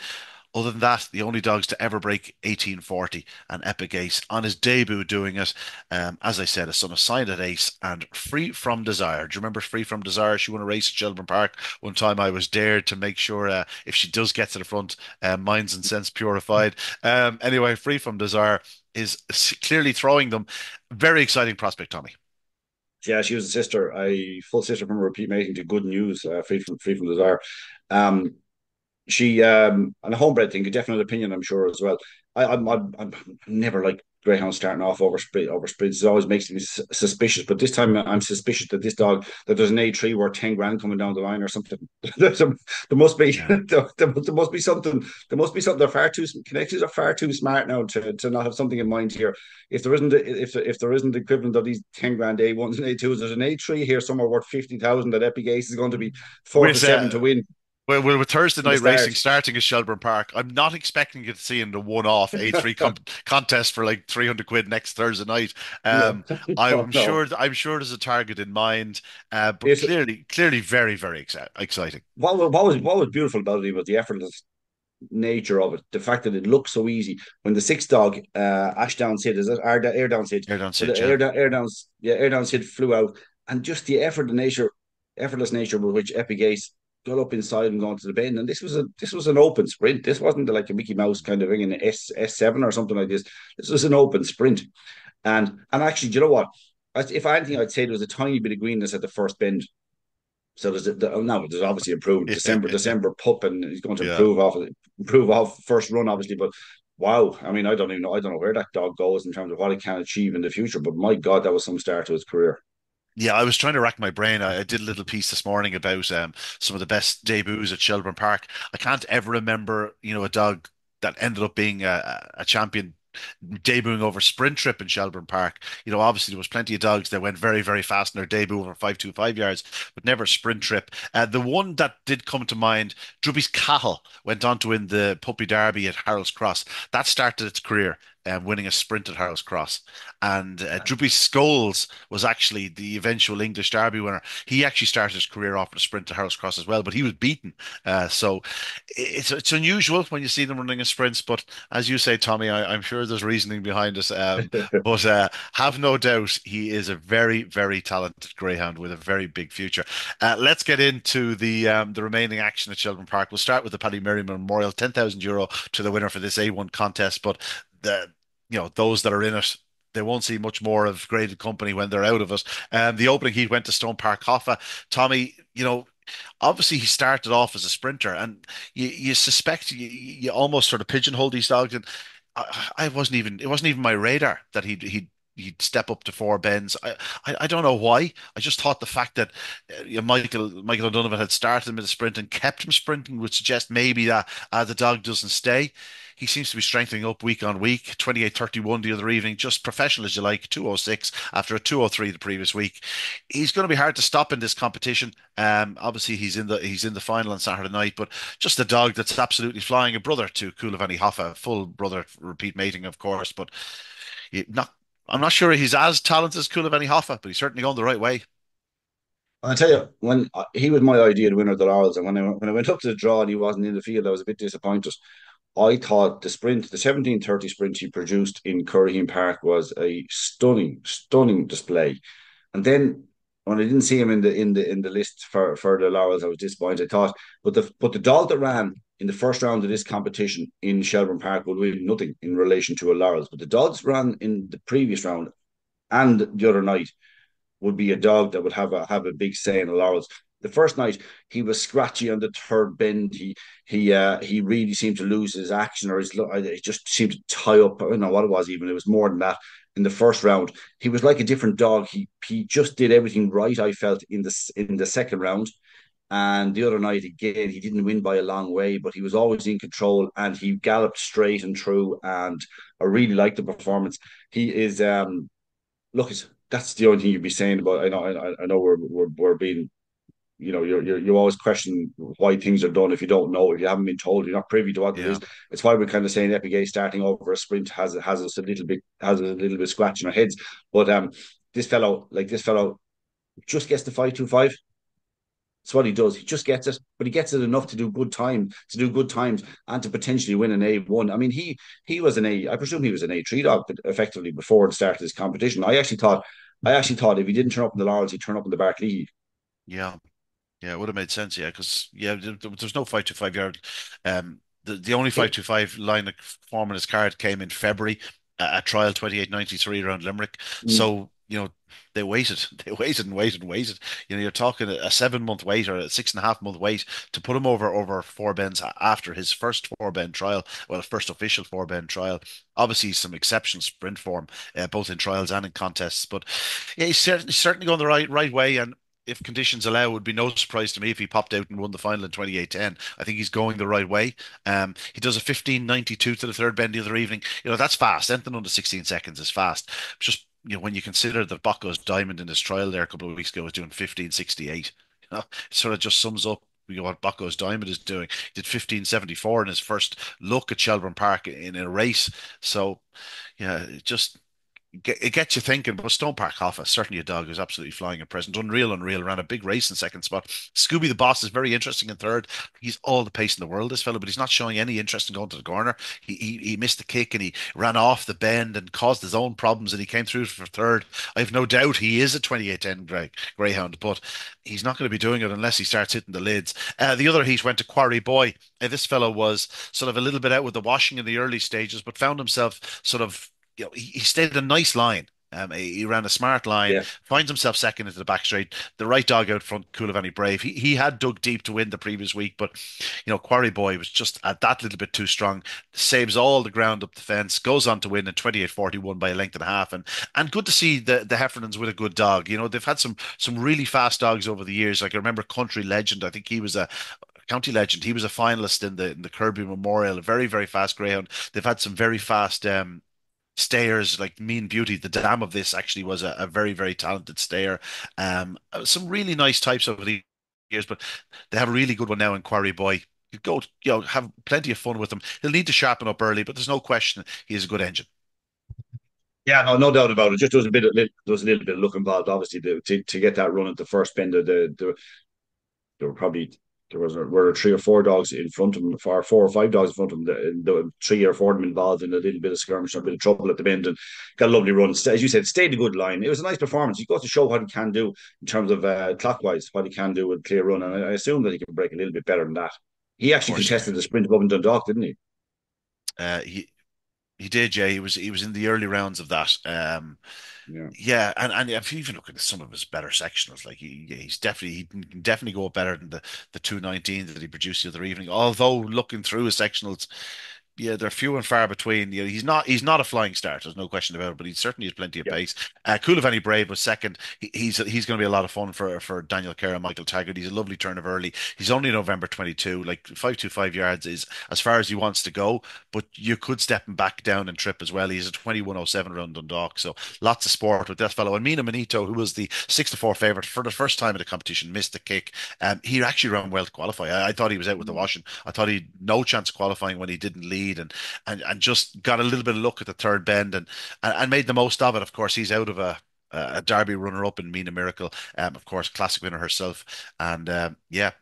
Other than that, the only dogs to ever break 18:40, and Epic Ace on his debut doing it. As I said, a son of Signed at Ace and Free From Desire. Do you remember Free From Desire? She won a race at Shelbourne Park. One time I was dared to make sure if she does get to the front, minds and sense purified. Anyway, Free From Desire is clearly throwing them. Very exciting prospect, Tommy. Yeah, she was a sister, a full sister from a repeat mating to Good News, free from Desire. Um, she and a homebred thing, a definite opinion, I'm sure as well. I'm never like greyhound starting off over sprints. It always makes me suspicious. But this time I'm suspicious that this dog that there's an A3 worth 10 grand coming down the line or something. There's a, there must be Yeah. there must be something. There must be something. They're far too connections are far too smart now to not have something in mind here. If there isn't the equivalent of these 10 grand A1s and A2s, there's an A3 here somewhere worth 50,000 that Epic Ace is going to be four to With seven to win with Thursday from the night racing start. starting at Shelbourne Park, I'm not expecting you to see in the one-off A3 contest for like 300 quid next Thursday night. No, Um, no, I'm no. sure there's a target in mind, but It, clearly very, very exciting. what was beautiful about it was the effortless nature of it. The fact that it looked so easy. When the sixth dog, Ashdown Sid, is it Air Down Sid? Air down When the Sid, yeah. Air Down Sid flew out, and just the effortless nature with which Epic Ace got up inside and gone to the bend. And this was an open sprint. This wasn't like a Mickey Mouse kind of thing in S7 or something like this. This was an open sprint. And actually, do you know what? If anything, I'd say there was a tiny bit of greenness at the first bend. So now there's obviously improved December pup, and he's going to Yeah. improve off first run, obviously. But wow, I mean, I don't know where that dog goes in terms of what he can achieve in the future. But my God, that was some start to his career. Yeah, I was trying to rack my brain. I did a little piece this morning about some of the best debuts at Shelbourne Park. I can't ever remember, a dog that ended up being a champion debuting over Sprint Trip in Shelbourne Park. Obviously there was plenty of dogs that went very, very fast in their debut over 525 yards, but never Sprint Trip. The one that did come to mind, Drubby's Cattle, went on to win the Puppy Derby at Harold's Cross. That started its career winning a sprint at Harold's Cross. And Droopy Scholes was actually the eventual English Derby winner. He actually started his career off with a sprint at Harold's Cross as well, but he was beaten. So it's unusual when you see them running in sprints, but as you say, Tommy, I'm sure there's reasoning behind it. But have no doubt he is a very, very talented greyhound with a very big future. Let's get into the remaining action at Shelbourne Park. We'll start with the Paddy Merriman Memorial, €10,000 to the winner for this A1 contest. But the those that are in it, they won't see much more of graded company when they're out of it. The opening heat went to Stone Park Hoffa. Tommy, obviously he started off as a sprinter, and you suspect you almost sort of pigeonhole these dogs, and I wasn't even it wasn't even my radar that he'd step up to four bends. I don't know why. I just thought the fact that Michael O'Donovan had started him in a sprint and kept him sprinting would suggest maybe that the dog doesn't stay. He seems to be strengthening up week on week. 28:31 the other evening, just professional as you like. 2:06 after a 2:03 the previous week. He's going to be hard to stop in this competition. Obviously he's in the final on Saturday night, but just a dog that's absolutely flying. A brother to Coulivanny Hoffa, full brother repeat mating, of course, but not. I'm not sure he's as talented as Coulivanny Hoffa, but he's certainly going the right way. I'll tell you, when he was my ideal winner of the Laurels, and when I went up to the draw and he wasn't in the field, I was a bit disappointed. I thought the 17:30 sprint he produced in Curraheen Park was a stunning, stunning display. And then when I didn't see him in the list for the Laurels, I was disappointed. I thought, but the dog that ran in the first round of this competition in Shelbourne Park would win nothing in relation to a Laurels. But the dogs ran in the previous round and the other night would be a dog that would have a big say in the Laurels. The first night he was scratchy on the third bend. He really seemed to lose his action, or he just seemed to tie up. I don't know what it was. Even it was more than that. In the first round, he was like a different dog. He just did everything right. I felt in the second round, and the other night again, he didn't win by a long way, but he was always in control and he galloped straight and true. And I really liked the performance. He is look, that's the only thing you'd be saying about. I know we're being, you always question why things are done if you don't know, if you haven't been told, you're not privy to what it is. Yeah. It's why we're kind of saying Epigay starting over a sprint has us a little bit scratching our heads. But this fellow just gets the 5.25. That's what he does. He just gets it, but he gets it enough to do good times, and to potentially win an A1. I mean, he was an A. I presume he was an A3 dog, but effectively before the start of this competition. I actually thought if he didn't turn up in the Laurels, he'd turn up in the Bart Leahy. Yeah. Yeah, it would have made sense, yeah, because there's no 5.25 yard. The only 5.25 line of form in his card came in February at trial 28:93 around Limerick. Mm. So, they waited, they waited and waited and waited. You're talking a 7 month wait or a 6.5 month wait to put him over four bends after his first four bend trial, well, first official four bend trial. Obviously, some exceptional sprint form, both in trials and in contests. But yeah, he's certainly going the right way. And if conditions allow, it would be no surprise to me if he popped out and won the final in 28:10. I think he's going the right way. He does a 15:92 to the third bend the other evening. That's fast. Anything under 16 seconds is fast. Just, when you consider that Bocco's Diamond in his trial there a couple of weeks ago was doing 15:68. It sort of just sums up what Bocco's Diamond is doing. He did 15:74 in his first look at Shelbourne Park in a race. So, yeah, it gets you thinking. But Stone Park Hoffa, certainly a dog who's absolutely flying at present. Unreal, unreal. Ran a big race in second spot. Scooby the Boss is very interesting in third. He's all the pace in the world, this fellow, but he's not showing any interest in going to the corner. He missed the kick and he ran off the bend and caused his own problems, and he came through for third. I have no doubt he is a 28:10 Greyhound, but he's not going to be doing it unless he starts hitting the lids. The other heat went to Quarry Boy. This fellow was sort of a little bit out with the washing in the early stages, but found himself sort of, he stayed a nice line. He ran a smart line, Yeah. finds himself second into the back straight. The right dog out front, Coulivanny Brave. He had dug deep to win the previous week, but Quarry Boy was just at that little bit too strong. Saves all the ground up the fence, goes on to win in 28:41 by a length and a half. And good to see the Heffernans with a good dog. They've had some really fast dogs over the years. Like I remember Country Legend. I think he was a County Legend. He was a finalist in the Kirby Memorial. A very, very fast greyhound. They've had some very fast stayers like Mean Beauty. The dam of this actually was a very, very talented stayer. Some really nice types over the years, but they have a really good one now in Quarry Boy. You go, have plenty of fun with him. He'll need to sharpen up early, but the's no question he is a good engine. Yeah, no, no doubt about it. Just there was a little bit of luck involved, obviously, to get that run at the first bend. There were probably were 3 or 4 dogs in front of him, or 4 or 5 dogs in front of him. The 3 or 4 of them involved in a little bit of skirmish, a bit of trouble at the bend, and got a lovely run. As you said, stayed a good line. It was a nice performance. He got to show what he can do in terms of clockwise, what he can do with clear run, and I assume that he can break a little bit better than that. He Of actually course, yeah. contested the sprint above in Dundalk, didn't he? Uh, he he did, yeah. He was in the early rounds of that. Yeah. Yeah, and if you even look at some of his better sectionals, like he can definitely go better than the 219 that he produced the other evening. Although looking through his sectionals, yeah, they're few and far between. He's not a flying start. There's no question about it. But he certainly has plenty of Yeah. pace. Coulivanny Brave was second. He's going to be a lot of fun for Daniel Kerr and Michael Taggart. He's a lovely turn of early. He's only November 22. Like 525 yards is as far as he wants to go. But you could step him back down and trip as well. He's a 21:07 around Dundalk. So lots of sport with that fellow. And Mina Manito, who was the 6-4 favourite for the first time in the competition, missed the kick. He actually ran well to qualify. I thought he was out with the washing. I thought he'd no chance of qualifying when he didn't lead, and just got a little bit of luck at the third bend, and made the most of it. Of course, he's out of a Derby runner-up in Mina Miracle. Of course, classic winner herself, and yeah.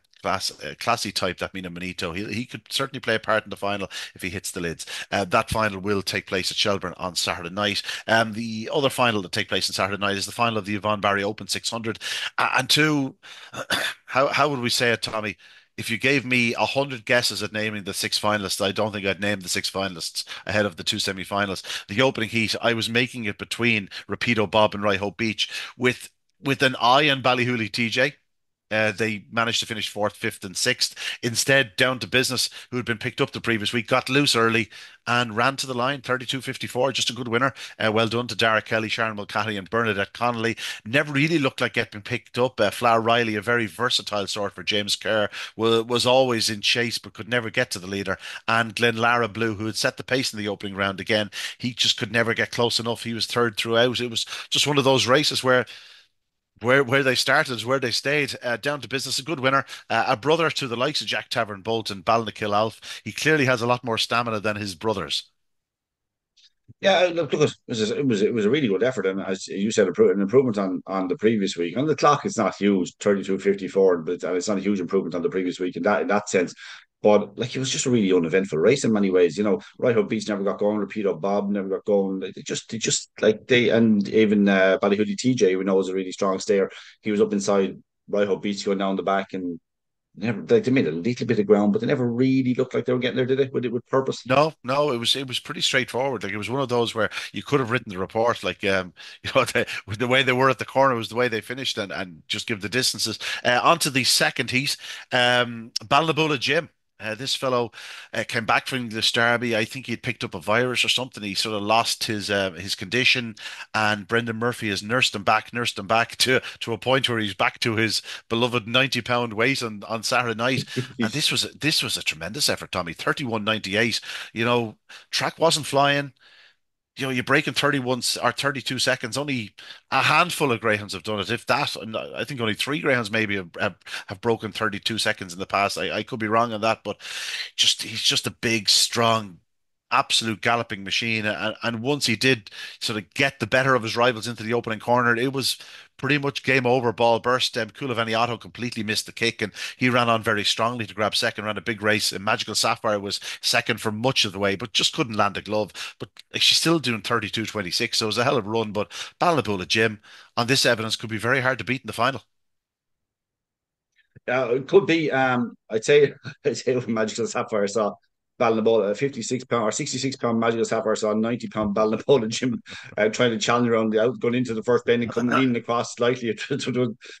Classy type, that Mina Manito. He could certainly play a part in the final if he hits the lids. That final will take place at Shelbourne on Saturday night. The other final that take place on Saturday night is the final of the Yvonne Barry Open 600. And two, how would we say it, Tommy? If you gave me 100 guesses at naming the six finalists, I don't think I'd name the six finalists ahead of the two semi-finalists. The opening heat, I was making it between Rapido Bob and Rye Hope Beach with an eye on Ballyhooly TJ. They managed to finish fourth, fifth, and sixth. Instead, Down to Business, who had been picked up the previous week, got loose early and ran to the line, 32:54. Just a good winner. Well done to Dara Kelly, Sharon Mulcahy, and Bernadette Connolly. Never really looked like getting picked up. Flower Riley, a very versatile sort for James Kerr, was always in chase but could never get to the leader. And Glenn Lara Blue, who had set the pace in the opening round again, he just could never get close enough. He was third throughout. It was just one of those races where they started is where they stayed. Down to Business, a good winner, a brother to the likes of Jack Tavern Bolt and Balnakill Alf. He clearly has a lot more stamina than his brothers. Yeah, it was a really good effort, and as you said, an improvement on the previous week. On the clock, it's not huge, 32:54, but it's not a huge improvement on the previous week in that sense. But like, it was just a really uneventful race in many ways. Right Hope Beach never got going, Rapido Bob never got going. They just like and even Ballyhooly TJ, we know, was a really strong stayer. He was up inside Right Hope Beach going down the back, and never they made a little bit of ground, but they never really looked like they were getting there, did they? With purpose. No, no, it was pretty straightforward. Like it was one of those where you could have written the report, like with the way they were at the corner was the way they finished, and just give the distances. Onto the second heat, Ballinabulla Jim. This fellow came back from the Derby. I think he'd picked up a virus or something. He sort of lost his condition, and Brendan Murphy has nursed him back to a point where he's back to his beloved 90-pound weight on Saturday night. And this was a tremendous effort, Tommy. 31:98. Track wasn't flying. You break in 31 or 32 seconds. Only a handful of greyhounds have done it, if that. And I think only three greyhounds maybe have broken 32 seconds in the past. I could be wrong on that, but he's just a big, strong, absolute galloping machine. And once he did sort of get the better of his rivals into the opening corner, it was pretty much game over. Ball burst. Coulivanny completely missed the kick, and he ran on very strongly to grab second. Ran a big race. And Magical Sapphire was second for much of the way, but just couldn't land a glove. But like, she's still doing 32:26, so it was a hell of a run. But Ballinabulla Jim, on this evidence, could be very hard to beat in the final. It could be. I'd say with Magical Sapphire saw Ballinabola, a 56 pound or 66 pound Magical Sapphire saw 90 pound Ballinabola Jim trying to challenge around the out, going into the first bend and coming leaning across slightly. There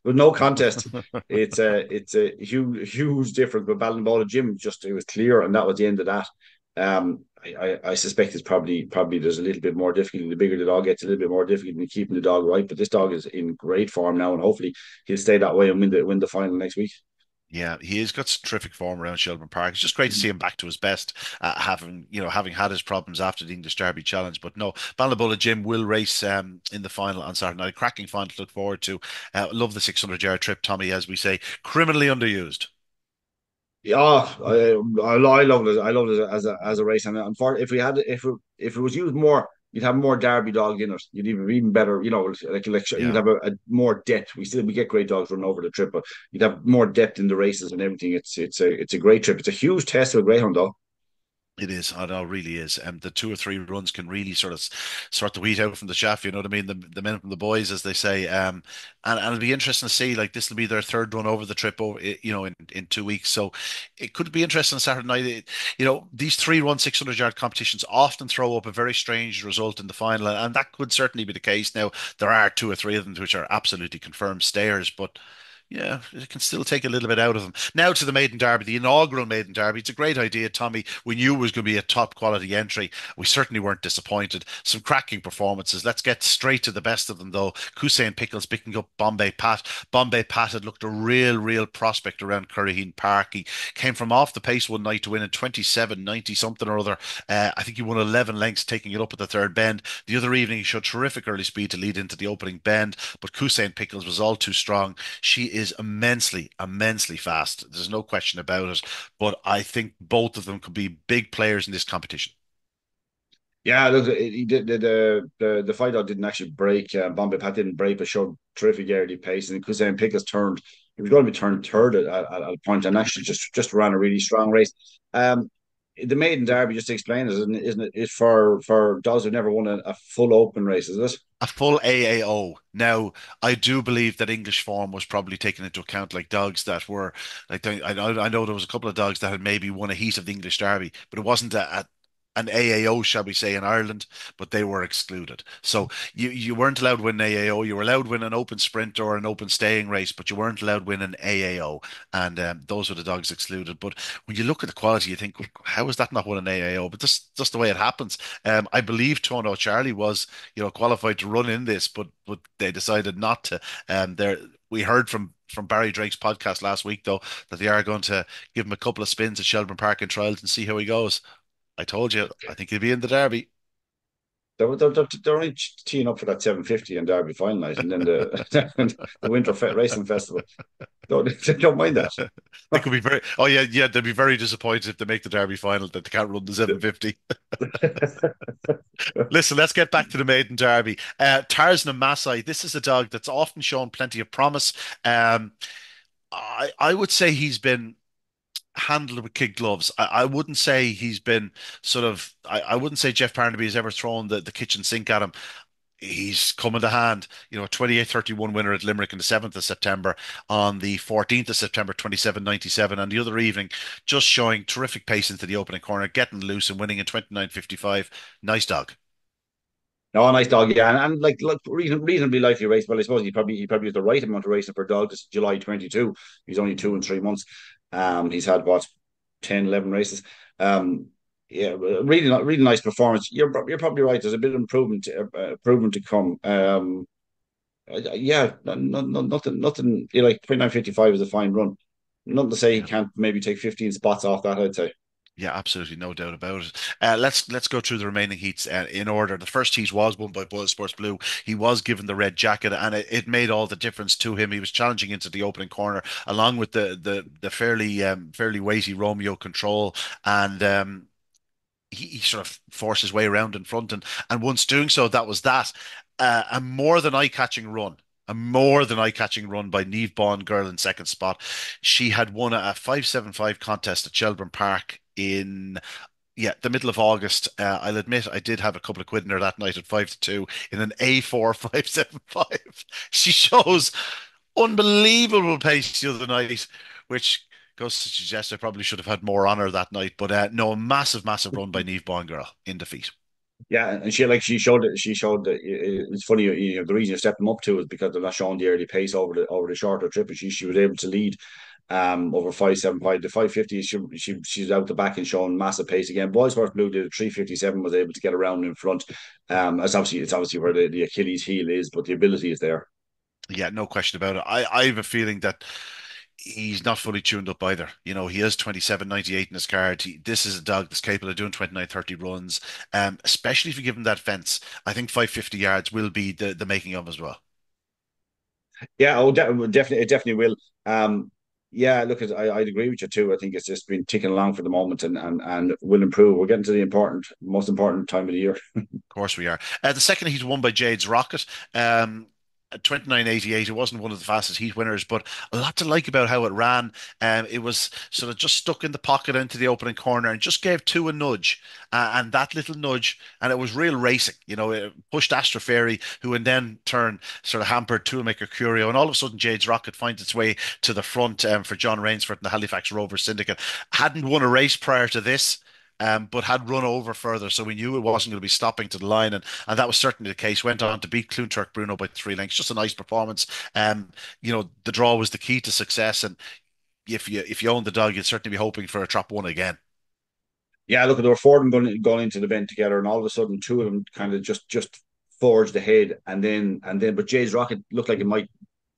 was no contest. It's a huge difference. But Ballinabola Jim, just, it was clear, and that was the end of that. I suspect it's probably there's a little bit more difficulty. The bigger the dog gets, a little bit more difficult in keeping the dog right. But this dog is in great form now, and hopefully he'll stay that way and win the final next week. Yeah, he has got some terrific form around Shelbourne Park. It's just great to see him back to his best, having had his problems after the English Derby Challenge. But no, Ballinabola Jim will race in the final on Saturday night. A cracking final to look forward to. Love the 600-yard trip, Tommy, as we say, criminally underused. Yeah, I love it. I love it as a race, and unfortunately, if it was used more you'd have more Derby dogs in it. You'd even better, you'd Yeah. have a more depth. We get great dogs running over the trip, but you'd have more depth in the races and everything. It's a great trip. It's a huge test of a greyhound though. It is. I know, it really is. The two or three runs can really sort the wheat out from the chaff. You know what I mean? The men from the boys, as they say. And it'll be interesting to see. Like this will be their third run over the trip, in 2 weeks. So it could be interesting Saturday night. These three run 600-yard competitions often throw up a very strange result in the final, and that could certainly be the case. Now there are two or three of them which are absolutely confirmed stayers, but. Yeah, it can still take a little bit out of them. Now to the Maiden Derby, the inaugural Maiden Derby. It's a great idea, Tommy. We knew it was going to be a top quality entry. We certainly weren't disappointed. Some cracking performances. Let's get straight to the best of them, though. Hussein Pickles picking up Bombay Pat. Bombay Pat had looked a real prospect around Curraheen Park. He came from off the pace one night to win in 27.90 something or other. I think he won 11 lengths, taking it up at the third bend. The other evening, he showed terrific early speed to lead into the opening bend, but Hussein Pickles was all too strong. She is immensely fast. There's no question about it. But I think both of them could be big players in this competition. Yeah, look, he did the fight dog didn't actually break. Bombay Pat didn't break, but showed terrific early pace. And Kuzan Pickers turned. He was going to be turned third at a point, and actually just ran a really strong race. The maiden derby, just to explain it, isn't it? Is for dogs who've never won a full open race, is it? A full AAO. Now, I do believe that English form was probably taken into account, like dogs that were like I know there was a couple of dogs that had maybe won a heat of the English Derby, but it wasn't an AAO, shall we say, in Ireland, but they were excluded. So you weren't allowed to win an AAO. You were allowed to win an open sprint or an open staying race, but you weren't allowed to win an AAO, and those were the dogs excluded. But when you look at the quality, you think, how is that not won an AAO? But just the way it happens. I believe Tono Charlie was qualified to run in this, but they decided not to. There we heard from Barry Drake's podcast last week though that they are going to give him a couple of spins at Shelbourne Park in trials and see how he goes. I told you, I think he'll be in the Derby. They're only teeing up for that 750 and Derby finalised, and then the Winter Racing Festival. Don't mind that. They could be very. Oh yeah, they'd be very disappointed if they make the Derby final that they can't run the 750. Listen, let's get back to the maiden derby. Tarzan Masai. This is a dog that's often shown plenty of promise. Um, I would say he's been handled with kid gloves. I wouldn't say he's been I wouldn't say Jeff Parnaby has ever thrown the kitchen sink at him. He's come into hand, a 28-31 winner at Limerick on the 7th of September, on the 14th of September, 27.97, and the other evening, just showing terrific pace into the opening corner, getting loose and winning in 29.55. Nice dog. No, nice dog, yeah, and like look, reasonably likely race. Well, I suppose he probably has the right amount of racing for a dog. This is July 22. He's only 2 and 3 months. He's had what 10, 11 races. Yeah, really nice performance. You're probably right. There's a bit of improvement to come. Yeah, nothing. Like 29.55 is a fine run. Nothing to say he Yeah. can't maybe take 15 spots off that. I'd say. Yeah, absolutely, no doubt about it. Let's go through the remaining heats in order. The first heat was won by Boyle Sports Blue. He was given the red jacket, and it made all the difference to him. He was challenging into the opening corner, along with the fairly weighty Romeo Control, and he sort of forced his way around in front, and once doing so, that was that. A more than eye-catching run. A more than eye-catching run by Neve Bond girl in second spot. She had won a 5.75 contest at Shelbourne Park in the middle of August. I'll admit I did have a couple of quid in there that night at 5-2 in an A4 5.75. She shows unbelievable pace the other night, which goes to suggest I probably should have had more on her that night. But no, a massive run by Neve Bond girl in defeat. Yeah, and she showed that it's funny. The reason you stepped them up to is because they're not showing the early pace over the shorter trip, and she was able to lead over 5.75. The 5.50, she's out the back and showing massive pace again. Boysworth Blue did a 3.57, was able to get around in front. It's obviously where the Achilles heel is, but the ability is there. Yeah, no question about it. I have a feeling that he's not fully tuned up either. He has 27.98 in his card. This is a dog that's capable of doing 29-30 runs, especially if you give him that fence. I think 550 yards will be the making of as well. Yeah, definitely, it definitely will. Yeah, look, I'd agree with you too. I think it's just been ticking along for the moment, and will improve. We're getting to the most important time of the year. Of course we are. The second heat won by Jade's Rocket. At 29.88. It wasn't one of the fastest heat winners, but a lot to like about how it ran. It was sort of just stuck in the pocket into the opening corner and just gave two a nudge. And that little nudge, and it was real racing. It pushed Astra Fairy, who in then turn sort of hampered Toolmaker Curio. And all of a sudden, Jade's Rocket finds its way to the front for John Rainsford and the Halifax Rovers Syndicate. Hadn't won a race prior to this. But had run over further, so we knew it wasn't going to be stopping to the line, and that was certainly the case. Went on to beat Clonturk Bruno by 3 lengths. Just a nice performance. The draw was the key to success, and if you own the dog, you'd certainly be hoping for a trap one again. Yeah, look, there were four of them going into the event together, and all of a sudden, two of them kind of just forged ahead, but Jay's Rocket looked like it might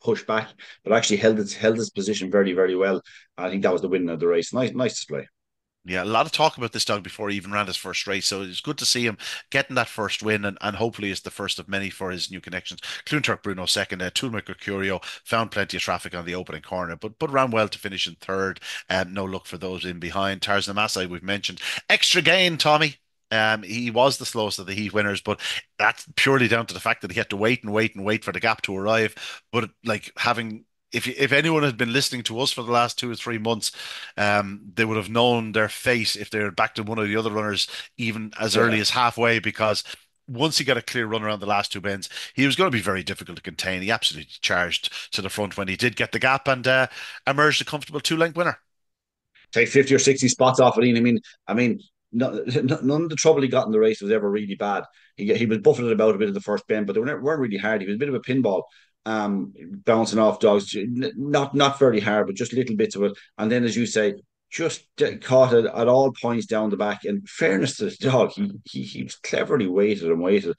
push back, but actually held its position very, very well. I think that was the winner of the race. Nice display. Yeah, a lot of talk about this dog before he even ran his first race, so it's good to see him getting that first win, and hopefully it's the first of many for his new connections. Clonturk Bruno second, Toolmaker Curio found plenty of traffic on the opening corner, but ran well to finish in third. No luck for those in behind. Tarzan Amasai, we've mentioned. Extra gain, Tommy. He was the slowest of the heat winners, but that's purely down to the fact that he had to wait and wait and wait for the gap to arrive. But like having if anyone had been listening to us for the last 2 or 3 months, they would have known their fate if they had backed one of the other runners even as early Yeah. as halfway, because once he got a clear run around the last two bends, he was going to be very difficult to contain. He absolutely charged to the front when he did get the gap and emerged a comfortable 2 length winner. Take 50 or 60 spots off it. I mean, none of the trouble he got in the race was ever really bad. He was buffeted about a bit at the first bend, but weren't really hard. He was a bit of a pinball, bouncing off dogs, not very hard, but just little bits of it. And then, as you say, just caught it at all points down the back. And fairness to the dog, he was cleverly waited and waited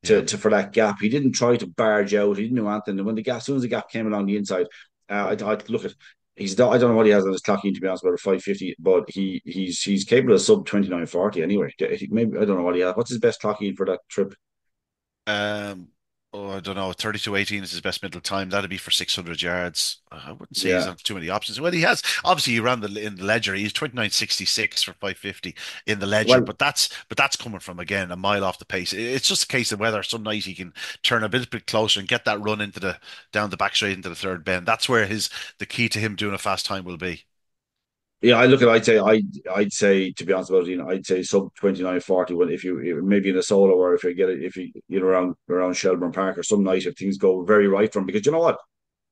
Yeah. for that gap. He didn't try to barge out. He didn't do anything. And when the gap, as soon as the gap came along the inside, I look at. I don't know what he has on his clocking, to be honest, about a 550, but he's capable of sub 29.40 anyway. Maybe I don't know what he has. What's his best clocking for that trip? Um, oh, I don't know. 32.18 is his best middle time. That'd be for 600 yards. I wouldn't say he's Yeah. on too many options. Well, he has obviously he ran in the ledger. He's 29.66 for 550 in the ledger, Well, but that's coming from again a mile off the pace. It's just a case of whether some night he can turn a bit closer and get that run into the down the back straight into the third bend. That's where the key to him doing a fast time will be. yeah, I look at. I'd say to be honest about it, I'd say sub 29.40. Well, if you maybe in a solo, or if you get it, if you around Shelbourne Park or some night if things go very right for him, because you know what,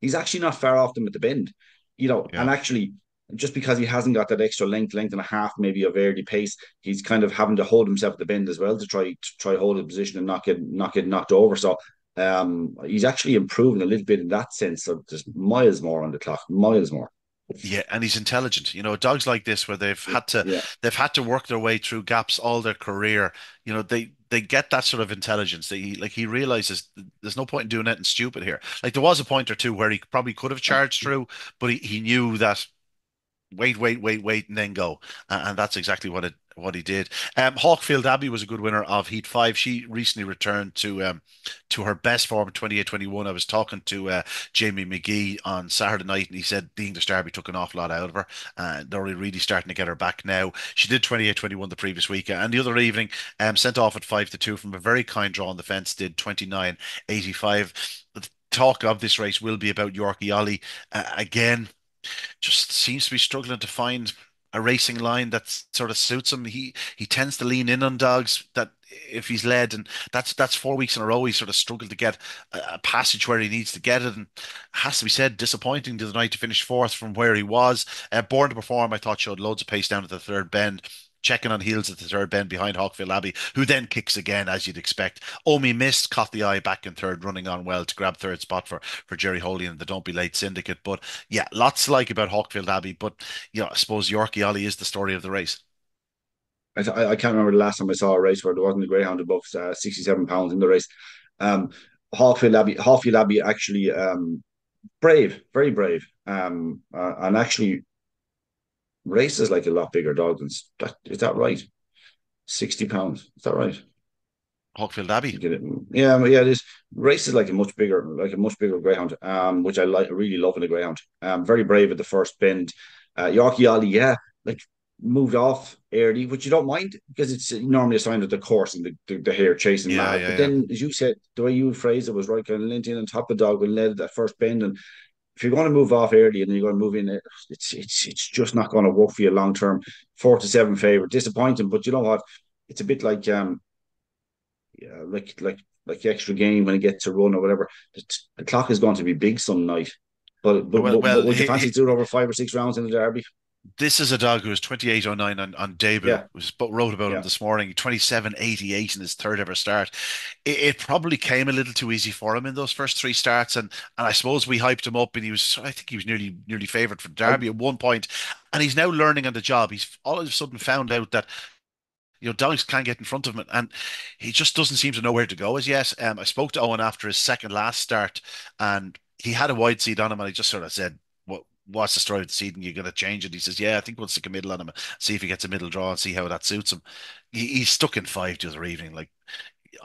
he's actually not far off them at the bend, Yeah. and actually just because he hasn't got that extra length and a half maybe of early pace, he's kind of having to hold himself at the bend as well to try hold his position and not get knocked over. So he's actually improving a little bit in that sense. So there's miles more on the clock, miles more. Yeah, and he's intelligent. Dogs like this where Yeah. they've had to work their way through gaps all their career. They get that sort of intelligence. He realizes there's no point in doing anything stupid here. Like there was a point or two where he probably could have charged through, but he knew that wait, wait, wait, wait, and then go. And that's exactly what he did. Hawkfield Abbey was a good winner of Heat 5. She recently returned to her best form in 28-21. I was talking to Jamie McGee on Saturday night, and he said the English Derby took an awful lot out of her. They're really starting to get her back now. She did 28-21 the previous week, and the other evening, sent off at 5-2 from a very kind draw on the fence, did 29.85. The talk of this race will be about Yorkie Ollie. Again, just seems to be struggling to find a racing line that sort of suits him. He tends to lean in on dogs that if he's led, and that's 4 weeks in a row he's sort of struggled to get a passage where he needs to get it, and has to be said, disappointing the other night to finish fourth from where he was. Born to Perform, I thought showed loads of pace down at the third bend. Checking on heels at the third bend behind Hawkfield Abbey, who then kicks again, as you'd expect. Omi missed, caught the eye back in third, running on well to grab third spot for Jerry Holy and the Don't Be Late Syndicate. But yeah, lots to like about Hawkfield Abbey. But I suppose Yorkie Ollie is the story of the race. I can't remember the last time I saw a race where there wasn't a greyhound above 67 pounds in the race. Um, Hawkfield Abbey actually brave, very brave, and actually races like a lot bigger dog than that. Is that right? 60 pounds. Is that right? Hawkfield Abbey. You get it. Yeah, yeah. This race is like a much bigger greyhound, which I like, really love in a greyhound. Very brave at the first bend. Yorkie Ollie, yeah, like moved off early, which you don't mind because it's normally a sign of the course and the hare chasing Yeah, mad. yeah, But yeah. then, as you said, the way you phrased it was right, kind of leant in on top of the dog and led at that first bend. And if you're going to move off early and then you're going to move in, it's just not going to work for you long term. 4-7 favorite, disappointing. But you know what? It's a bit like yeah, like the extra game when it gets a run or whatever. The clock is going to be big some night. But Well, would you fancy to do it over 5 or 6 rounds in the derby? this is a dog who was 28.09 on debut. Yeah, Wrote about him yeah. this morning. 27.88 in his third ever start. It probably came a little too easy for him in those first three starts, and I suppose we hyped him up, and I think he was nearly favoured for I Derby at one point, and he's now learning on the job. He's all of a sudden found out that dogs can get in front of him, and he just doesn't seem to know where to go as yet. I spoke to Owen after his second last start, and he had a wide seat on him, and I just sort of said, what's the story with the seat? And you're going to change it?" He says, "Yeah, I think we'll stick a middle on him, see if he gets a middle draw and see how that suits him." He's stuck in five the other evening. Like,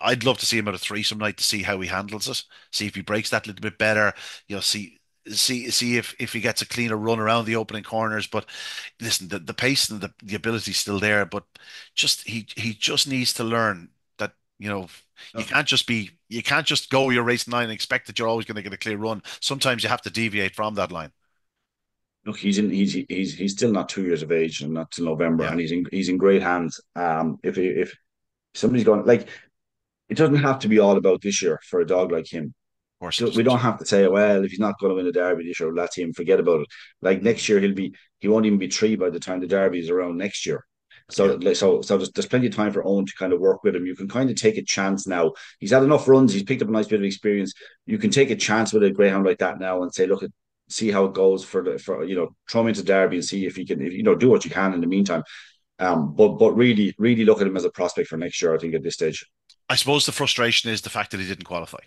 I'd love to see him at a three some night to see how he handles it, see if he breaks that little bit better. See if he gets a cleaner run around the opening corners. But listen, the pace and the ability is still there, but he just needs to learn that you can't just go your race line and expect that you're always going to get a clear run. Sometimes you have to deviate from that line. Look, he's still not 2 years of age and not till November, Yeah, and he's in great hands. If somebody's going like, it doesn't have to be all about this year for a dog like him. of course it We doesn't. don't have to say, well, if he's not going to win the derby this year, let him forget about it. Like Mm, next year, he won't even be three by the time the derby is around next year. yeah. So there's plenty of time for Owen to kind of work with him. You can kind of take a chance now. He's had enough runs. He's picked up a nice bit of experience. You can take a chance with a greyhound like that now and say, look, see how it goes for throw him into derby and see if he can, do what you can in the meantime. But really, really look at him as a prospect for next year. I think at this stage. I suppose the frustration is the fact that he didn't qualify.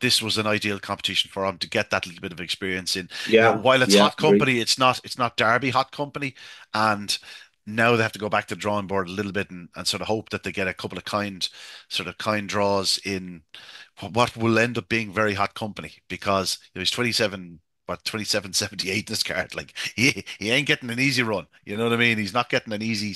This was an ideal competition for him to get that little bit of experience in. Yeah, While it's yeah, hot agree. company, it's not Derby hot company, and now they have to go back to the drawing board a little bit and sort of hope that they get a couple of kind draws in what will end up being very hot company because he's 27. What 27.78 this card, like he ain't getting an easy run, you know what I mean? He's not getting an easy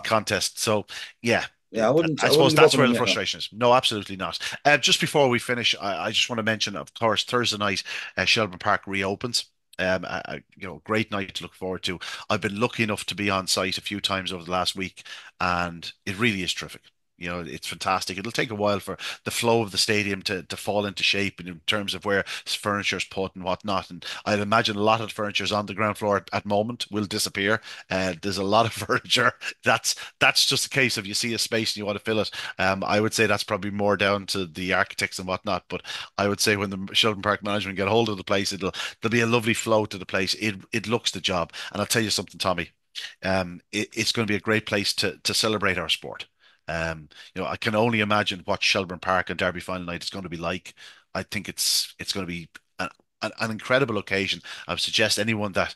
contest. So yeah, Yeah, I I wouldn't suppose give up that's on where him the yet. No. frustration is. No, absolutely not. Just before we finish, I just want to mention, of course, Thursday night, Shelbourne Park reopens. Great night to look forward to. I've been lucky enough to be on site a few times over the last week, and it really is terrific. It's fantastic. It'll take a while for the flow of the stadium to fall into shape in terms of where furniture's put and whatnot. And I'd imagine a lot of the furniture's on the ground floor at moment will disappear. There's a lot of furniture. That's just a case of you see a space and you want to fill it. I would say that's probably more down to the architects and whatnot. But I would say when the Shelbourne Park management get hold of the place, there'll be a lovely flow to the place. It looks the job. And I'll tell you something, Tommy. It's going to be a great place to celebrate our sport. I can only imagine what Shelbourne Park and Derby final night is going to be like. I think it's going to be an incredible occasion. I would suggest anyone that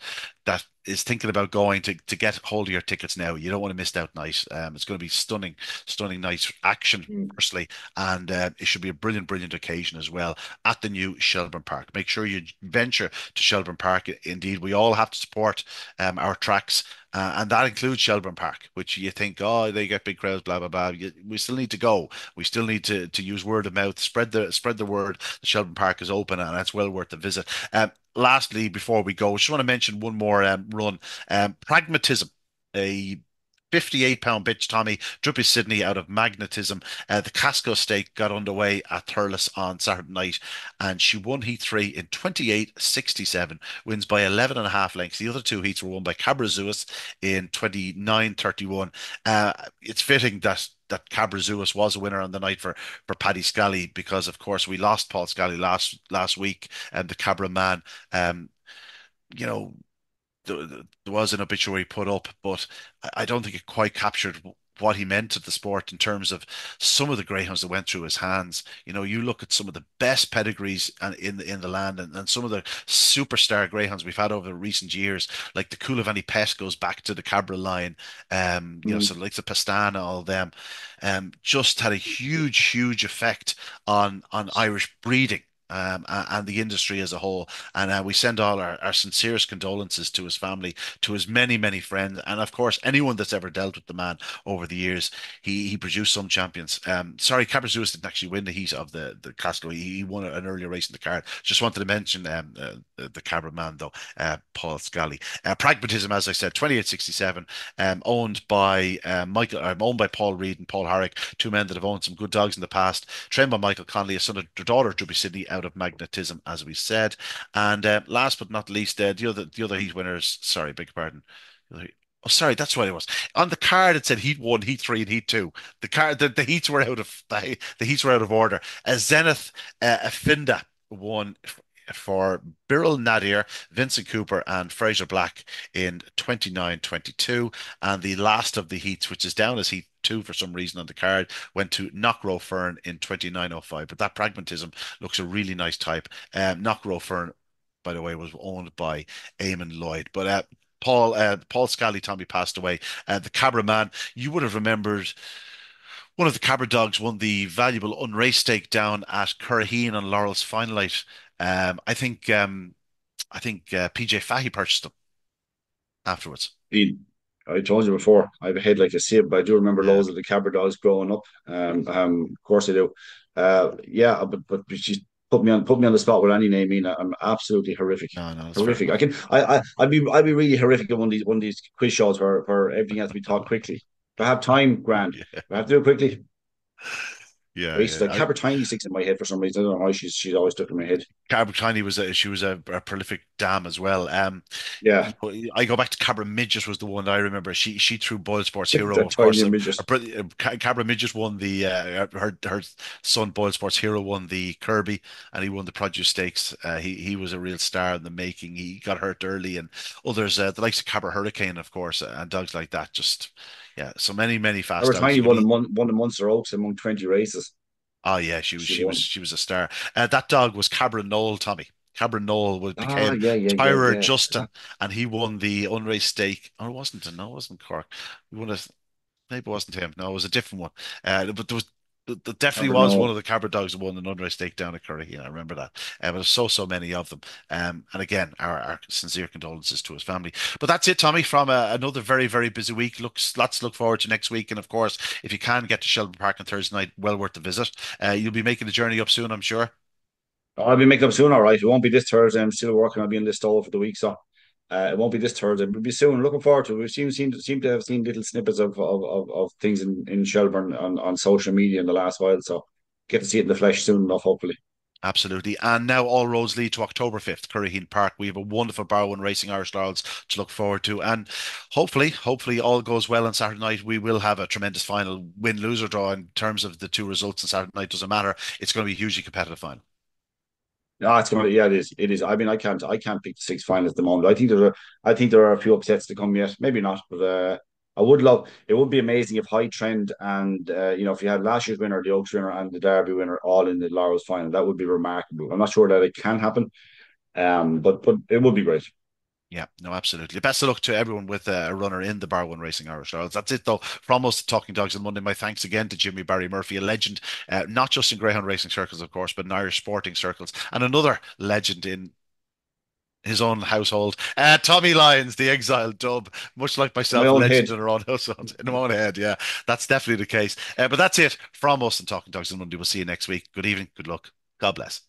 is thinking about going to get hold of your tickets now. You don't want to miss out night. It's going to be stunning, stunning night action. Mm. Firstly, and it should be a brilliant, brilliant occasion as well at the new Shelbourne Park. Make sure you venture to Shelbourne Park. Indeed, we all have to support our tracks. And that includes Shelbourne Park, which you think, oh, they get big crowds, blah blah blah. We still need to go. We still need to use word of mouth, spread the word. The Shelbourne Park is open, and it's well worth the visit. Lastly, before we go, just want to mention one more run. Pragmatism, a £58 bitch, Tommy, Drippy Sydney out of Magnetism. The Casco stake got underway at Thurles on Saturday night, and she won Heat 3 in 28.67, wins by 11 and a half lengths. The other two heats were won by Cabrazuas in 29.31. It's fitting that Cabrazuas was a winner on the night for Paddy Scally because, of course, we lost Paul Scally last week, and the Cabra man. You know, there was an obituary put up, but I don't think it quite captured what he meant to the sport in terms of some of the greyhounds that went through his hands. You know, you look at some of the best pedigrees in the land, and some of the superstar greyhounds we've had over recent years, like the Coolavani Pet goes back to the Cabra line. You know, Mm. so like the Pastana, all of them, just had a huge effect on Irish breeding. And the industry as a whole. And we send all our sincerest condolences to his family, to his many friends, and of course, anyone that's ever dealt with the man over the years. He produced some champions. Sorry, Cabrazuas didn't actually win the heat of the Castle. He won an earlier race in the card. Just wanted to mention the Cabra man, though, Paul Scally. Pragmatism, as I said, 2867, owned by Paul Reed and Paul Harrick, two men that have owned some good dogs in the past. Trained by Michael Connolly, a son of their daughter, Druby Sydney, out of Magnetism, as we said. And last but not least, the other heat winners. Sorry, beg your pardon. Oh, sorry, that's what it was. On the card, it said Heat One, Heat Three, and Heat Two. The heats were out of the heats were out of order. Zenith Affinda won for Birrell Nadir, Vincent Cooper, and Fraser Black in 29-22. And the last of the heats, which is down as Heat Two for some reason on the card, went to Knockrow Fern in 29:05. But that pragmatism looks a really nice type. Knockrow Fern, by the way, was owned by Eamon Lloyd. But Paul Scally, Tommy, passed away. The Cabra man, you would have remembered one of the Cabra dogs won the valuable unraced stake down at Curraheen on Laurels final night. I think PJ Fahey purchased them afterwards. He, I told you before, I have a head like a sieve, but I do remember Yeah. loads of the Cabra dogs growing up. Of course I do. Yeah, but she's put me on the spot with any name. Mina, I'm absolutely horrific, No, no, that's fair horrific. enough. I'd be really horrific at one of these quiz shows where everything has to be taught quickly. If I have time, grand. Yeah, If I have to do it quickly. I yeah, used to like yeah. Cabra Tiny sticks in my head for some reason. I don't know why she's always stuck in my head. Cabra Tiny she was a prolific dam as well. Yeah, I go back to Cabra Midget was the one that I remember. She threw Boyle Sports Hero, that of course. tiny midget. Cabra Midget won the her son Boyle Sports Hero won the Kirby, and he won the Produce Stakes. He was a real star in the making. He got hurt early, and others the likes of Cabra Hurricane, of course, and dogs like that. Just yeah, so many fast Cabra dogs. Tiny won the Munster Oaks among 20 races. Oh yeah, she was She she was won. she was a star. That dog was Cabra Noel, Tommy. Cabra Noel Ah, became Tyrer yeah. Justin, and he won the unraced stake. Oh, it wasn't. No, it wasn't Cork. We won a Maybe it wasn't him. No, it was a different one. But there definitely Cabra was one Noel. of the Cabra dogs who won an unraced stake down at Curraheen. I remember that. But there's so many of them. And again, our sincere condolences to his family. But that's it, Tommy, from another very busy week. Lots to look forward to next week. And of course, if you can get to Shelbourne Park on Thursday night, well worth the visit. You'll be making the journey up soon, I'm sure. I'll be making up soon, all right. It won't be this Thursday. I'm still working. I'll be in this stall for the week, so it won't be this Thursday. It'll be soon. Looking forward to it. We seem to have seen little snippets of things in Shelbourne on social media in the last while, so get to see it in the flesh soon enough, hopefully. Absolutely. And now all roads lead to October 5th, Curraheen Park. We have a wonderful Bar 1 Racing Irish Laurels to look forward to. And hopefully all goes well on Saturday night. We will have a tremendous final win, lose or draw in terms of the two results on Saturday night. Doesn't matter. It's going to be a hugely competitive final. No, it's gonna. Yeah, it is. It is. I mean, I can't pick the six finals at the moment. I think there are a few upsets to come yet. Maybe not, but I would love. It would be amazing if High Trend and if you had last year's winner, the Oaks winner, and the Derby winner all in the Laurels final. That would be remarkable. I'm not sure that it can happen, but it would be great. Yeah, no, absolutely. Best of luck to everyone with a runner in the Bar 1 Racing Irish Laurels. That's it, though, from us at Talking Dogs on Monday. My thanks again to Jimmy Barry Murphy, a legend, not just in Greyhound racing circles, of course, but in Irish sporting circles, and another legend in his own household. Tommy Lyons, the exiled dub, much like In my myself, own legend head. in our own household, in our own head. Yeah, that's definitely the case. But that's it from us and Talking Dogs on Monday. We'll see you next week. Good evening. Good luck. God bless.